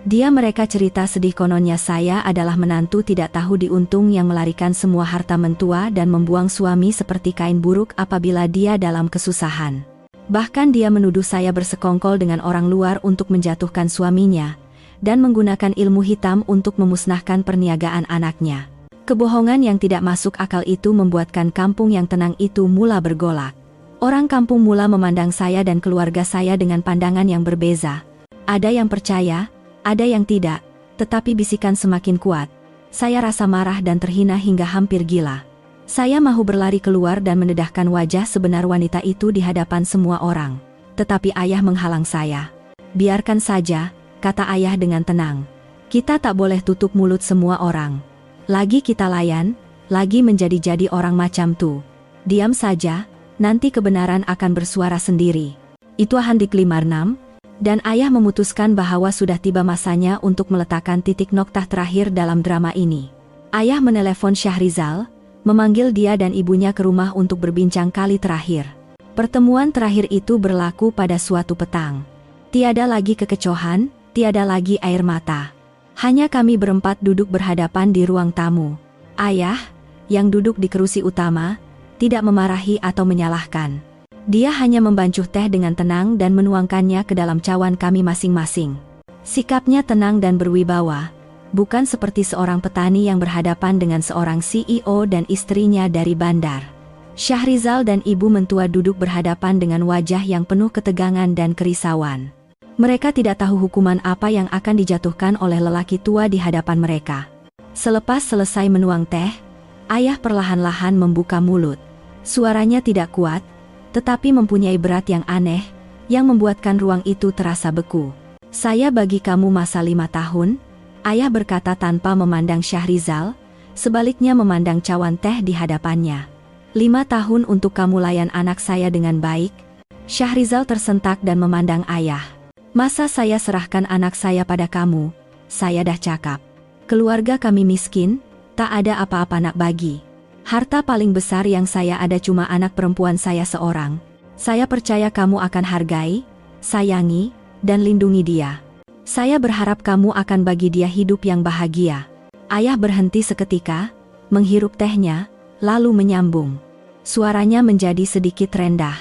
Mereka cerita sedih kononnya saya adalah menantu tidak tahu diuntung yang melarikan semua harta mentua dan membuang suami seperti kain buruk apabila dia dalam kesusahan. Bahkan dia menuduh saya bersekongkol dengan orang luar untuk menjatuhkan suaminya, dan menggunakan ilmu hitam untuk memusnahkan perniagaan anaknya. Kebohongan yang tidak masuk akal itu membuatkan kampung yang tenang itu mula bergolak. Orang kampung mula memandang saya dan keluarga saya dengan pandangan yang berbeza. Ada yang percaya, ada yang tidak, tetapi bisikan semakin kuat. Saya rasa marah dan terhina hingga hampir gila. Saya mahu berlari keluar dan mendedahkan wajah sebenar wanita itu di hadapan semua orang. Tetapi ayah menghalang saya. Biarkan saja, kata ayah dengan tenang. Kita tak boleh tutup mulut semua orang. Lagi kita layan, lagi menjadi-jadi orang macam tu. Diam saja. Nanti kebenaran akan bersuara sendiri. Itu Handik 56, dan ayah memutuskan bahwa sudah tiba masanya untuk meletakkan titik noktah terakhir dalam drama ini. Ayah menelepon Syahrizal, memanggil dia dan ibunya ke rumah untuk berbincang kali terakhir. Pertemuan terakhir itu berlaku pada suatu petang. Tiada lagi kekecohan, tiada lagi air mata. Hanya kami berempat duduk berhadapan di ruang tamu. Ayah, yang duduk di kerusi utama, tidak memarahi atau menyalahkan. Dia hanya membancuh teh dengan tenang dan menuangkannya ke dalam cawan kami masing-masing. Sikapnya tenang dan berwibawa, bukan seperti seorang petani yang berhadapan dengan seorang CEO dan istrinya dari bandar. Syahrizal dan ibu mentua duduk berhadapan dengan wajah yang penuh ketegangan dan kerisauan. Mereka tidak tahu hukuman apa yang akan dijatuhkan oleh lelaki tua di hadapan mereka. Selepas selesai menuang teh, ayah perlahan-lahan membuka mulut. Suaranya tidak kuat, tetapi mempunyai berat yang aneh, yang membuatkan ruang itu terasa beku. Saya bagi kamu masa 5 tahun, ayah berkata tanpa memandang Syahrizal, sebaliknya memandang cawan teh di hadapannya. 5 tahun untuk kamu layan anak saya dengan baik. Syahrizal tersentak dan memandang ayah. Masa saya serahkan anak saya pada kamu? Saya dah cakap. Keluarga kami miskin, tak ada apa-apa nak bagi. Harta paling besar yang saya ada cuma anak perempuan saya seorang. Saya percaya kamu akan hargai, sayangi, dan lindungi dia. Saya berharap kamu akan bagi dia hidup yang bahagia. Ayah berhenti seketika, menghirup tehnya, lalu menyambung. Suaranya menjadi sedikit rendah.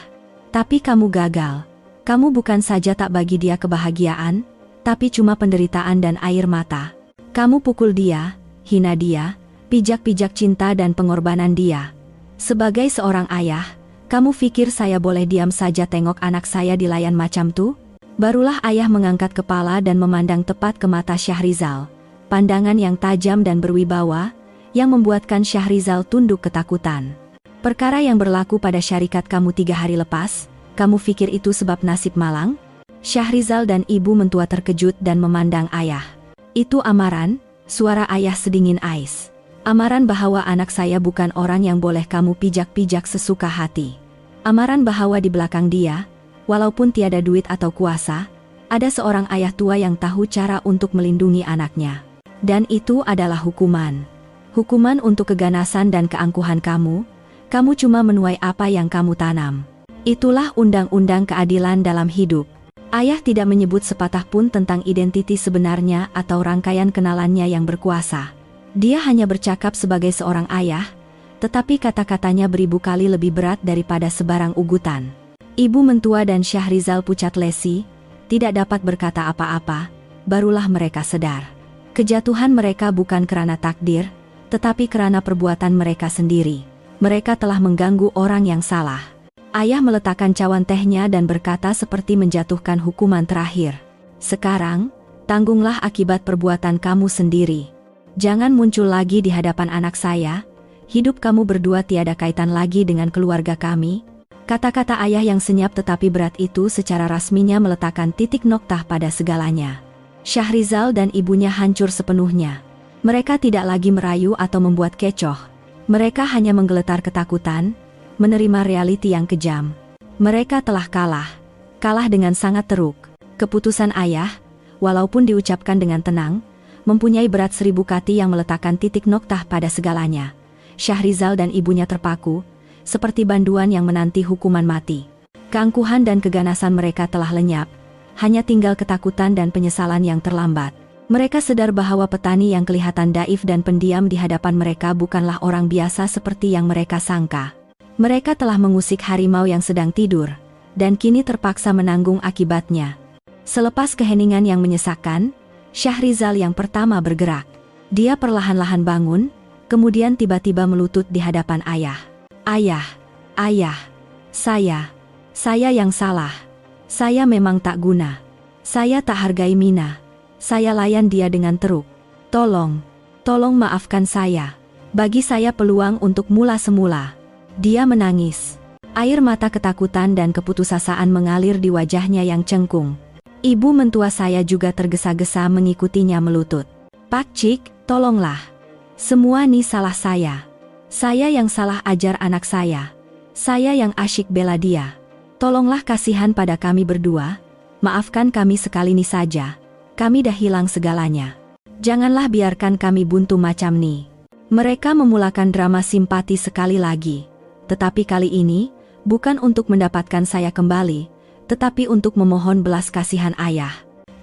Tapi kamu gagal. Kamu bukan saja tak bagi dia kebahagiaan, tapi cuma penderitaan dan air mata. Kamu pukul dia, hina dia, pijak-pijak cinta dan pengorbanan dia. Sebagai seorang ayah, kamu pikir saya boleh diam saja tengok anak saya dilayan macam tu? Barulah ayah mengangkat kepala dan memandang tepat ke mata Syahrizal. Pandangan yang tajam dan berwibawa, yang membuatkan Syahrizal tunduk ketakutan. Perkara yang berlaku pada syarikat kamu 3 hari lepas, kamu pikir itu sebab nasib malang? Syahrizal dan ibu mentua terkejut dan memandang ayah. Itu amaran, suara ayah sedingin ais. Amaran bahwa anak saya bukan orang yang boleh kamu pijak-pijak sesuka hati. Amaran bahwa di belakang dia, walaupun tiada duit atau kuasa, ada seorang ayah tua yang tahu cara untuk melindungi anaknya. Dan itu adalah hukuman. Hukuman untuk keganasan dan keangkuhan kamu. Kamu cuma menuai apa yang kamu tanam. Itulah undang-undang keadilan dalam hidup. Ayah tidak menyebut sepatah pun tentang identiti sebenarnya atau rangkaian kenalannya yang berkuasa. Dia hanya bercakap sebagai seorang ayah, tetapi kata-katanya beribu kali lebih berat daripada sebarang ugutan. Ibu mentua dan Syahrizal pucat lesi, tidak dapat berkata apa-apa, barulah mereka sedar. Kejatuhan mereka bukan karena takdir, tetapi karena perbuatan mereka sendiri. Mereka telah mengganggu orang yang salah. Ayah meletakkan cawan tehnya dan berkata seperti menjatuhkan hukuman terakhir. Sekarang, tanggunglah akibat perbuatan kamu sendiri. Jangan muncul lagi di hadapan anak saya. Hidup kamu berdua tiada kaitan lagi dengan keluarga kami. Kata-kata ayah yang senyap tetapi berat itu secara rasminya meletakkan titik noktah pada segalanya. Syahrizal dan ibunya hancur sepenuhnya. Mereka tidak lagi merayu atau membuat kecoh. Mereka hanya menggeletar ketakutan, menerima realiti yang kejam. Mereka telah kalah. Kalah dengan sangat teruk. Keputusan ayah, walaupun diucapkan dengan tenang, mempunyai berat 1000 kati yang meletakkan titik noktah pada segalanya. Syahrizal dan ibunya terpaku, seperti banduan yang menanti hukuman mati. Keangkuhan dan keganasan mereka telah lenyap, hanya tinggal ketakutan dan penyesalan yang terlambat. Mereka sadar bahwa petani yang kelihatan daif dan pendiam di hadapan mereka bukanlah orang biasa seperti yang mereka sangka. Mereka telah mengusik harimau yang sedang tidur, dan kini terpaksa menanggung akibatnya. Selepas keheningan yang menyesakkan, Syahrizal yang pertama bergerak. Dia perlahan-lahan bangun, kemudian tiba-tiba melutut di hadapan ayah. Ayah, ayah, saya yang salah. Saya memang tak guna. Saya tak hargai Mina. Saya layan dia dengan teruk. Tolong maafkan saya. Bagi saya peluang untuk mula semula. Dia menangis. Air mata ketakutan dan keputusasaan mengalir di wajahnya yang cengkung. Ibu mentua saya juga tergesa-gesa mengikutinya melutut. Pak Cik, tolonglah. Semua ini salah saya. Saya yang salah ajar anak saya. Saya yang asyik bela dia. Tolonglah kasihan pada kami berdua. Maafkan kami sekali ini saja. Kami dah hilang segalanya. Janganlah biarkan kami buntu macam ni. Mereka memulakan drama simpati sekali lagi. Tetapi kali ini, bukan untuk mendapatkan saya kembali, tetapi untuk memohon belas kasihan ayah.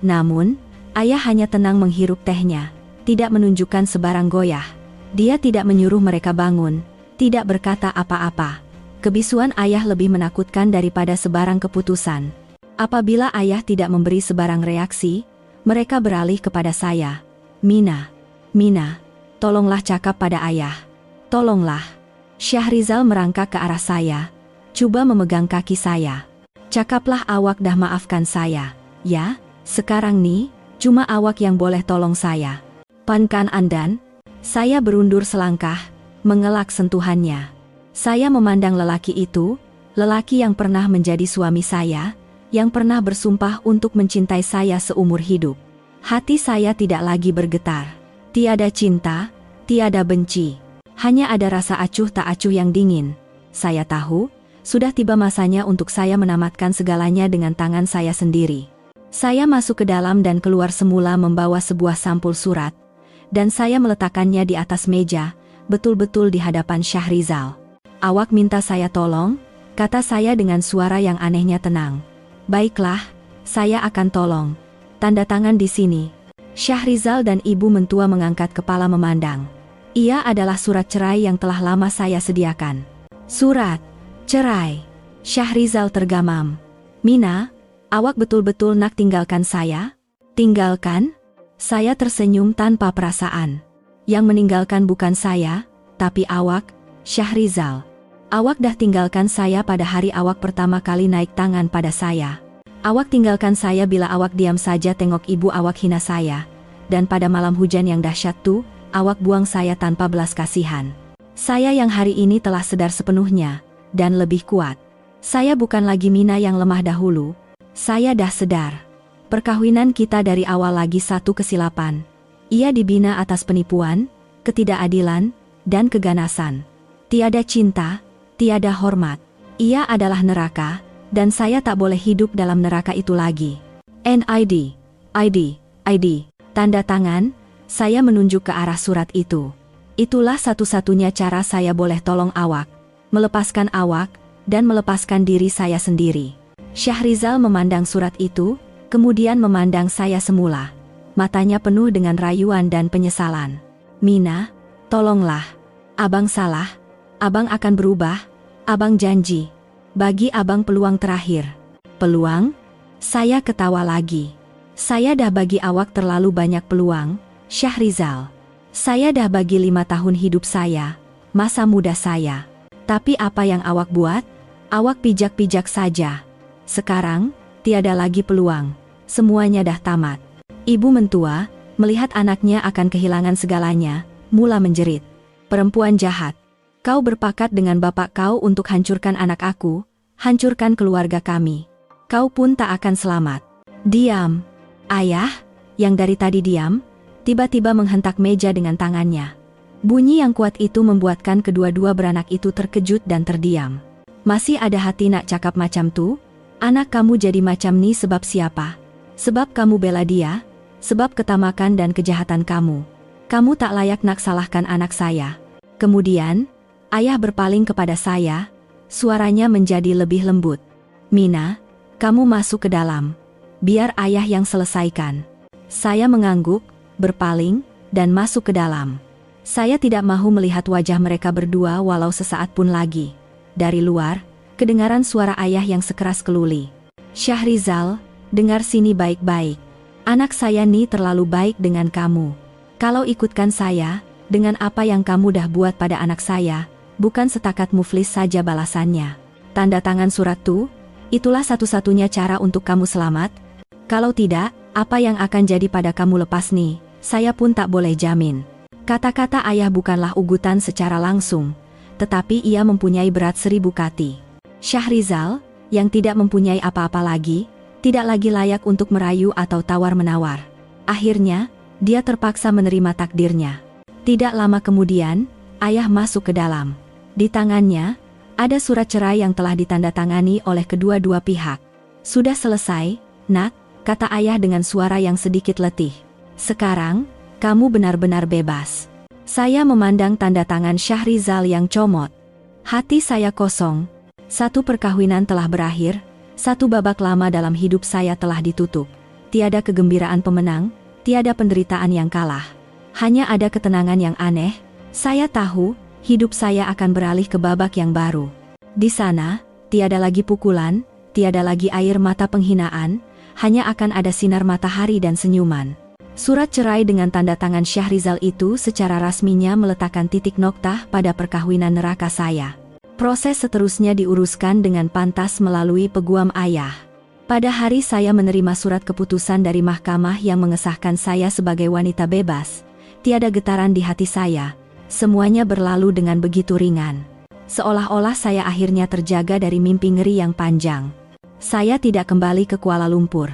Namun, ayah hanya tenang menghirup tehnya, tidak menunjukkan sebarang goyah. Dia tidak menyuruh mereka bangun, tidak berkata apa-apa. Kebisuan ayah lebih menakutkan daripada sebarang keputusan. Apabila ayah tidak memberi sebarang reaksi, mereka beralih kepada saya. Mina, tolonglah cakap pada ayah. Tolonglah. Syahrizal merangkak ke arah saya, coba memegang kaki saya. Cakaplah awak dah maafkan saya. Ya, sekarang nih, cuma awak yang boleh tolong saya. Pankan Andan? Saya berundur selangkah, mengelak sentuhannya. Saya memandang lelaki itu, lelaki yang pernah menjadi suami saya, yang pernah bersumpah untuk mencintai saya seumur hidup. Hati saya tidak lagi bergetar. Tiada cinta, tiada benci. Hanya ada rasa acuh tak acuh yang dingin. Saya tahu, sudah tiba masanya untuk saya menamatkan segalanya dengan tangan saya sendiri. Saya masuk ke dalam dan keluar semula membawa sebuah sampul surat, dan saya meletakkannya di atas meja, betul-betul di hadapan Syahrizal. Awak minta saya tolong, kata saya dengan suara yang anehnya tenang. Baiklah, saya akan tolong. Tanda tangan di sini. Syahrizal dan ibu mentua mengangkat kepala memandang. Ia adalah surat cerai yang telah lama saya sediakan. Surat cerai. Syahrizal tergamam. Mina, awak betul-betul nak tinggalkan saya? Tinggalkan? Saya tersenyum tanpa perasaan. Yang meninggalkan bukan saya, tapi awak, Syahrizal. Awak dah tinggalkan saya pada hari awak pertama kali naik tangan pada saya. Awak tinggalkan saya bila awak diam saja tengok ibu awak hina saya. Dan pada malam hujan yang dahsyat tuh, awak buang saya tanpa belas kasihan. Saya yang hari ini telah sadar sepenuhnya, dan lebih kuat. Saya bukan lagi Mina yang lemah dahulu. Saya dah sadar. Perkawinan kita dari awal lagi satu kesilapan. Ia dibina atas penipuan, ketidakadilan, dan keganasan. Tiada cinta, tiada hormat. Ia adalah neraka, dan saya tak boleh hidup dalam neraka itu lagi. NID, ID, tanda tangan, saya menunjuk ke arah surat itu. Itulah satu-satunya cara saya boleh tolong awak, melepaskan awak, dan melepaskan diri saya sendiri. Syahrizal memandang surat itu, kemudian memandang saya semula. Matanya penuh dengan rayuan dan penyesalan. Mina, tolonglah. Abang salah. Abang akan berubah. Abang janji. Bagi abang peluang terakhir. Peluang? Saya ketawa lagi. Saya dah bagi awak terlalu banyak peluang, Syahrizal. Saya dah bagi 5 tahun hidup saya, masa muda saya. Tapi apa yang awak buat? Awak pijak-pijak saja. Sekarang, tiada lagi peluang. Semuanya dah tamat. Ibu mentua, melihat anaknya akan kehilangan segalanya, mula menjerit. Perempuan jahat. Kau berpakat dengan bapak kau untuk hancurkan anak aku, hancurkan keluarga kami. Kau pun tak akan selamat. Diam. Ayah, yang dari tadi diam, tiba-tiba menghentak meja dengan tangannya. Bunyi yang kuat itu membuatkan kedua-dua beranak itu terkejut dan terdiam. Masih ada hati nak cakap macam tu? Anak kamu jadi macam ni sebab siapa? Sebab kamu bela dia? Sebab ketamakan dan kejahatan kamu. Kamu tak layak nak salahkan anak saya. Kemudian, ayah berpaling kepada saya, suaranya menjadi lebih lembut. Mina, kamu masuk ke dalam. Biar ayah yang selesaikan. Saya mengangguk, berpaling, dan masuk ke dalam. Saya tidak mahu melihat wajah mereka berdua walau sesaat pun lagi. Dari luar, kedengaran suara ayah yang sekeras keluli. Syahrizal, dengar sini baik-baik. Anak saya ni terlalu baik dengan kamu. Kalau ikutkan saya, dengan apa yang kamu dah buat pada anak saya, bukan setakat muflis saja balasannya. Tanda tangan surat tu, itulah satu-satunya cara untuk kamu selamat. Kalau tidak, apa yang akan jadi pada kamu lepas ni, saya pun tak boleh jamin. Kata-kata ayah bukanlah ugutan secara langsung, tetapi ia mempunyai berat 1000 kati. Syahrizal, yang tidak mempunyai apa-apa lagi, tidak lagi layak untuk merayu atau tawar-menawar. Akhirnya, dia terpaksa menerima takdirnya. Tidak lama kemudian, ayah masuk ke dalam. Di tangannya, ada surat cerai yang telah ditandatangani oleh kedua-dua pihak. Sudah selesai, nak, kata ayah dengan suara yang sedikit letih. Sekarang, kamu benar-benar bebas. Saya memandang tanda tangan Syahrizal yang comot. Hati saya kosong. Satu perkawinan telah berakhir, satu babak lama dalam hidup saya telah ditutup. Tiada kegembiraan pemenang, tiada penderitaan yang kalah. Hanya ada ketenangan yang aneh. Saya tahu, hidup saya akan beralih ke babak yang baru. Di sana, tiada lagi pukulan, tiada lagi air mata penghinaan, hanya akan ada sinar matahari dan senyuman. Surat cerai dengan tanda tangan Syahrizal itu secara rasminya meletakkan titik noktah pada perkawinan neraka saya. Proses seterusnya diuruskan dengan pantas melalui peguam ayah. Pada hari saya menerima surat keputusan dari mahkamah yang mengesahkan saya sebagai wanita bebas, tiada getaran di hati saya. Semuanya berlalu dengan begitu ringan. Seolah-olah saya akhirnya terjaga dari mimpi ngeri yang panjang. Saya tidak kembali ke Kuala Lumpur.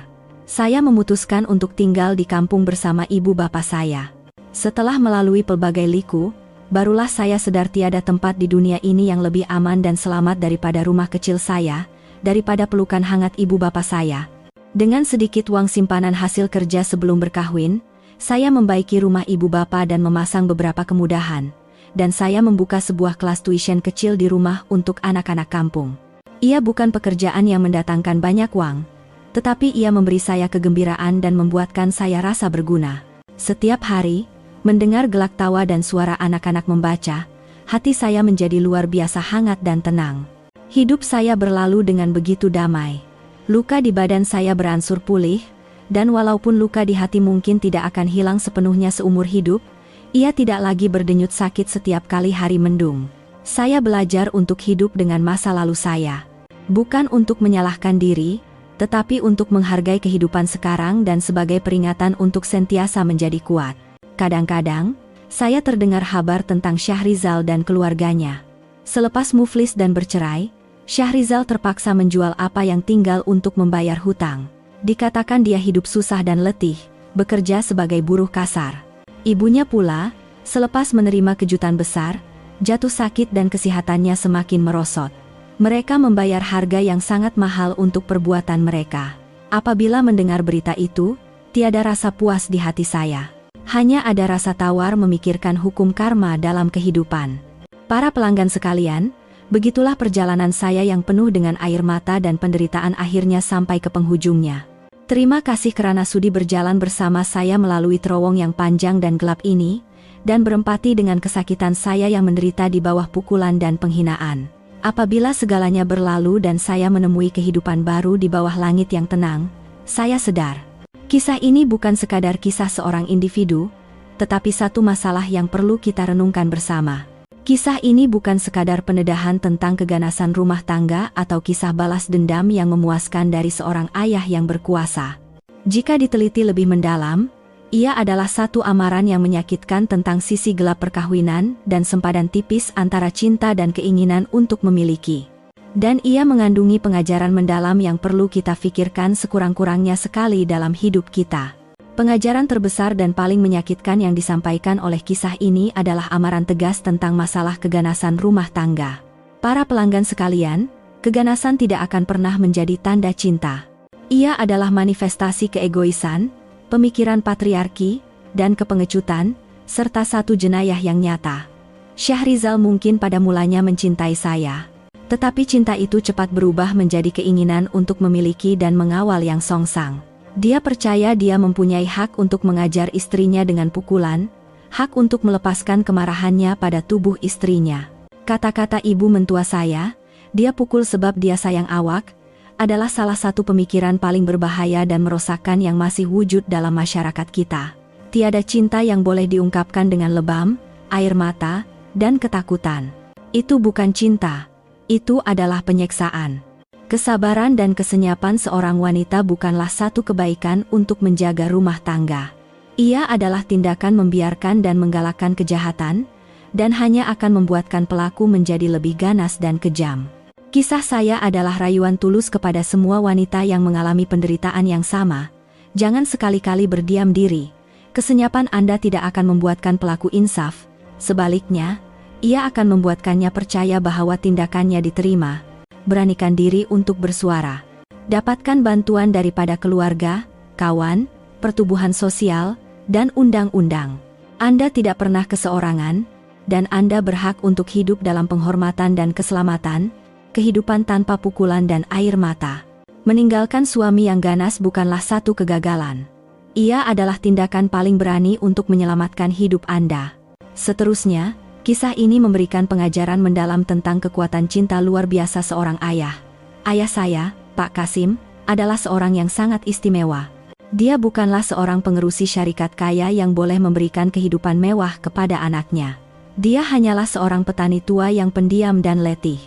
Saya memutuskan untuk tinggal di kampung bersama ibu bapa saya. Setelah melalui pelbagai liku, barulah saya sadar tiada tempat di dunia ini yang lebih aman dan selamat daripada rumah kecil saya, daripada pelukan hangat ibu bapa saya. Dengan sedikit uang simpanan hasil kerja sebelum berkahwin, saya membaiki rumah ibu bapa dan memasang beberapa kemudahan, dan saya membuka sebuah kelas tuition kecil di rumah untuk anak-anak kampung. Ia bukan pekerjaan yang mendatangkan banyak uang, tetapi ia memberi saya kegembiraan dan membuatkan saya rasa berguna. Setiap hari, mendengar gelak tawa dan suara anak-anak membaca, hati saya menjadi luar biasa hangat dan tenang. Hidup saya berlalu dengan begitu damai. Luka di badan saya beransur pulih, dan walaupun luka di hati mungkin tidak akan hilang sepenuhnya seumur hidup, ia tidak lagi berdenyut sakit setiap kali hari mendung. Saya belajar untuk hidup dengan masa lalu saya. Bukan untuk menyalahkan diri, tetapi untuk menghargai kehidupan sekarang dan sebagai peringatan untuk sentiasa menjadi kuat. Kadang-kadang, saya terdengar kabar tentang Syahrizal dan keluarganya. Selepas muflis dan bercerai, Syahrizal terpaksa menjual apa yang tinggal untuk membayar hutang. Dikatakan dia hidup susah dan letih, bekerja sebagai buruh kasar. Ibunya pula, Selepas menerima kejutan besar, jatuh sakit dan kesehatannya semakin merosot. Mereka membayar harga yang sangat mahal untuk perbuatan mereka. Apabila mendengar berita itu, tiada rasa puas di hati saya. Hanya ada rasa tawar memikirkan hukum karma dalam kehidupan. Para pelanggan sekalian, begitulah perjalanan saya yang penuh dengan air mata dan penderitaan akhirnya sampai ke penghujungnya. Terima kasih kerana sudi berjalan bersama saya melalui terowong yang panjang dan gelap ini, dan berempati dengan kesakitan saya yang menderita di bawah pukulan dan penghinaan. Apabila segalanya berlalu dan saya menemui kehidupan baru di bawah langit yang tenang, saya sadar. Kisah ini bukan sekadar kisah seorang individu, tetapi satu masalah yang perlu kita renungkan bersama. Kisah ini bukan sekadar penedahan tentang keganasan rumah tangga atau kisah balas dendam yang memuaskan dari seorang ayah yang berkuasa. Jika diteliti lebih mendalam, ia adalah satu amaran yang menyakitkan tentang sisi gelap perkawinan dan sempadan tipis antara cinta dan keinginan untuk memiliki. Dan ia mengandungi pengajaran mendalam yang perlu kita pikirkan sekurang-kurangnya sekali dalam hidup kita. Pengajaran terbesar dan paling menyakitkan yang disampaikan oleh kisah ini adalah amaran tegas tentang masalah keganasan rumah tangga. Para pelanggan sekalian, keganasan tidak akan pernah menjadi tanda cinta. Ia adalah manifestasi keegoisan, pemikiran patriarki, dan kepengecutan, serta satu jenayah yang nyata. Syahrizal mungkin pada mulanya mencintai saya. Tetapi cinta itu cepat berubah menjadi keinginan untuk memiliki dan mengawal yang songsang. Dia percaya dia mempunyai hak untuk mengajar istrinya dengan pukulan, hak untuk melepaskan kemarahannya pada tubuh istrinya. Kata-kata ibu mentua saya, dia pukul sebab dia sayang awak, adalah salah satu pemikiran paling berbahaya dan merosakkan yang masih wujud dalam masyarakat kita. Tiada cinta yang boleh diungkapkan dengan lebam, air mata, dan ketakutan. Itu bukan cinta. Itu adalah penyiksaan. Kesabaran dan kesenyapan seorang wanita bukanlah satu kebaikan untuk menjaga rumah tangga. Ia adalah tindakan membiarkan dan menggalakkan kejahatan, dan hanya akan membuatkan pelaku menjadi lebih ganas dan kejam. Kisah saya adalah rayuan tulus kepada semua wanita yang mengalami penderitaan yang sama. Jangan sekali-kali berdiam diri. Kesenyapan Anda tidak akan membuatkan pelaku insaf. Sebaliknya, ia akan membuatkannya percaya bahwa tindakannya diterima. Beranikan diri untuk bersuara. Dapatkan bantuan daripada keluarga, kawan, pertubuhan sosial, dan undang-undang. Anda tidak pernah keseorangan, dan Anda berhak untuk hidup dalam penghormatan dan keselamatan, kehidupan tanpa pukulan dan air mata. Meninggalkan suami yang ganas bukanlah satu kegagalan. Ia adalah tindakan paling berani untuk menyelamatkan hidup Anda. Seterusnya, kisah ini memberikan pengajaran mendalam tentang kekuatan cinta luar biasa seorang ayah. Ayah saya, Pak Kasim, adalah seorang yang sangat istimewa. Dia bukanlah seorang pengerusi syarikat kaya yang boleh memberikan kehidupan mewah kepada anaknya. Dia hanyalah seorang petani tua yang pendiam dan letih.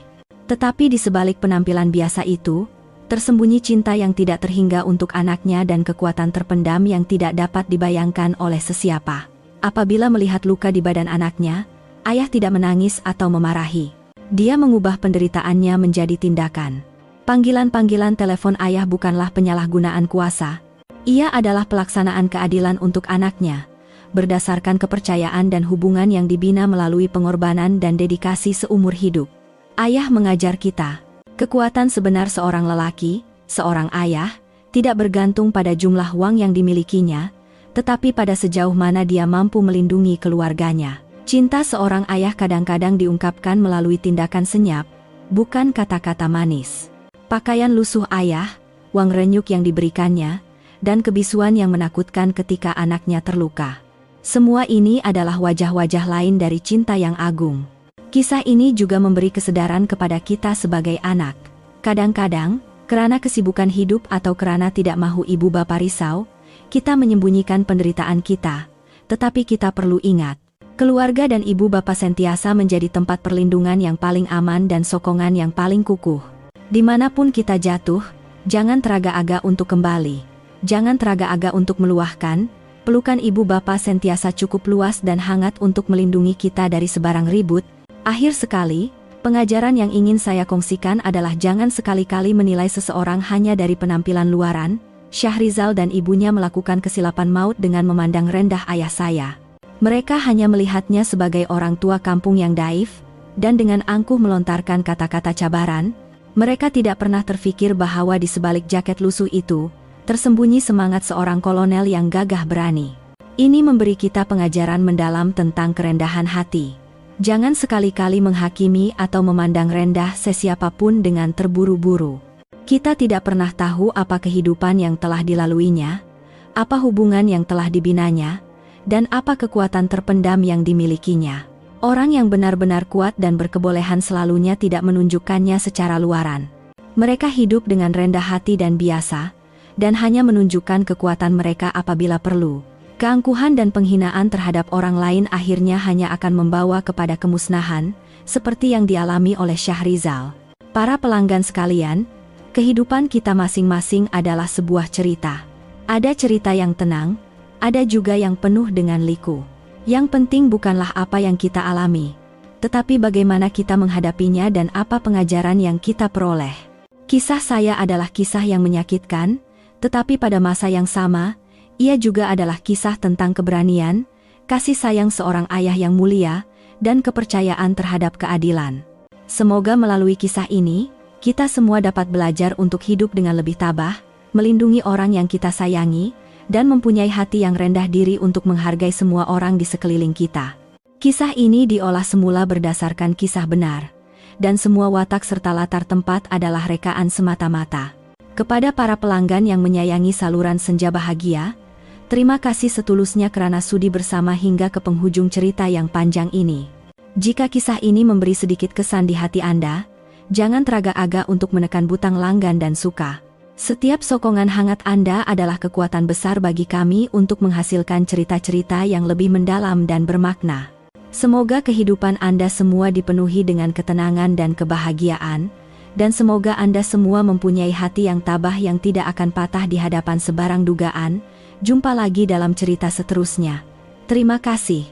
Tetapi di sebalik penampilan biasa itu, tersembunyi cinta yang tidak terhingga untuk anaknya dan kekuatan terpendam yang tidak dapat dibayangkan oleh sesiapa. Apabila melihat luka di badan anaknya, ayah tidak menangis atau memarahi. Dia mengubah penderitaannya menjadi tindakan. Panggilan-panggilan telepon ayah bukanlah penyalahgunaan kuasa. Ia adalah pelaksanaan keadilan untuk anaknya, berdasarkan kepercayaan dan hubungan yang dibina melalui pengorbanan dan dedikasi seumur hidup. Ayah mengajar kita, kekuatan sebenar seorang lelaki, seorang ayah, tidak bergantung pada jumlah uang yang dimilikinya, tetapi pada sejauh mana dia mampu melindungi keluarganya. Cinta seorang ayah kadang-kadang diungkapkan melalui tindakan senyap, bukan kata-kata manis. Pakaian lusuh ayah, uang renyuk yang diberikannya, dan kebisuan yang menakutkan ketika anaknya terluka. Semua ini adalah wajah-wajah lain dari cinta yang agung. Kisah ini juga memberi kesadaran kepada kita sebagai anak. Kadang-kadang, karena kesibukan hidup atau karena tidak mahu ibu bapa risau, kita menyembunyikan penderitaan kita. Tetapi kita perlu ingat, keluarga dan ibu bapa sentiasa menjadi tempat perlindungan yang paling aman dan sokongan yang paling kukuh. Dimanapun kita jatuh, jangan teraga-aga untuk kembali. Jangan teraga-aga untuk meluahkan. Pelukan ibu bapa sentiasa cukup luas dan hangat untuk melindungi kita dari sebarang ribut. Akhir sekali, pengajaran yang ingin saya kongsikan adalah jangan sekali-kali menilai seseorang hanya dari penampilan luaran. Syahrizal dan ibunya melakukan kesilapan maut dengan memandang rendah ayah saya. Mereka hanya melihatnya sebagai orang tua kampung yang daif, dan dengan angkuh melontarkan kata-kata cabaran. Mereka tidak pernah terfikir bahwa di sebalik jaket lusuh itu, tersembunyi semangat seorang kolonel yang gagah berani. Ini memberi kita pengajaran mendalam tentang kerendahan hati. Jangan sekali-kali menghakimi atau memandang rendah sesiapapun dengan terburu-buru. Kita tidak pernah tahu apa kehidupan yang telah dilaluinya, apa hubungan yang telah dibinanya, dan apa kekuatan terpendam yang dimilikinya. Orang yang benar-benar kuat dan berkebolehan selalunya tidak menunjukkannya secara luaran. Mereka hidup dengan rendah hati dan biasa, dan hanya menunjukkan kekuatan mereka apabila perlu. Keangkuhan dan penghinaan terhadap orang lain akhirnya hanya akan membawa kepada kemusnahan, seperti yang dialami oleh Syahrizal. Para pelanggan sekalian, kehidupan kita masing-masing adalah sebuah cerita. Ada cerita yang tenang, ada juga yang penuh dengan liku. Yang penting bukanlah apa yang kita alami, tetapi bagaimana kita menghadapinya dan apa pengajaran yang kita peroleh. Kisah saya adalah kisah yang menyakitkan, tetapi pada masa yang sama, ia juga adalah kisah tentang keberanian, kasih sayang seorang ayah yang mulia, dan kepercayaan terhadap keadilan. Semoga melalui kisah ini, kita semua dapat belajar untuk hidup dengan lebih tabah, melindungi orang yang kita sayangi, dan mempunyai hati yang rendah diri untuk menghargai semua orang di sekeliling kita. Kisah ini diolah semula berdasarkan kisah benar, dan semua watak serta latar tempat adalah rekaan semata-mata. Kepada para pelanggan yang menyayangi saluran Senja Bahagia, terima kasih setulusnya kerana sudi bersama hingga ke penghujung cerita yang panjang ini. Jika kisah ini memberi sedikit kesan di hati Anda, jangan teragak-agak untuk menekan butang langgan dan suka. Setiap sokongan hangat Anda adalah kekuatan besar bagi kami untuk menghasilkan cerita-cerita yang lebih mendalam dan bermakna. Semoga kehidupan Anda semua dipenuhi dengan ketenangan dan kebahagiaan, dan semoga Anda semua mempunyai hati yang tabah yang tidak akan patah di hadapan sebarang dugaan. Jumpa lagi dalam cerita seterusnya. Terima kasih.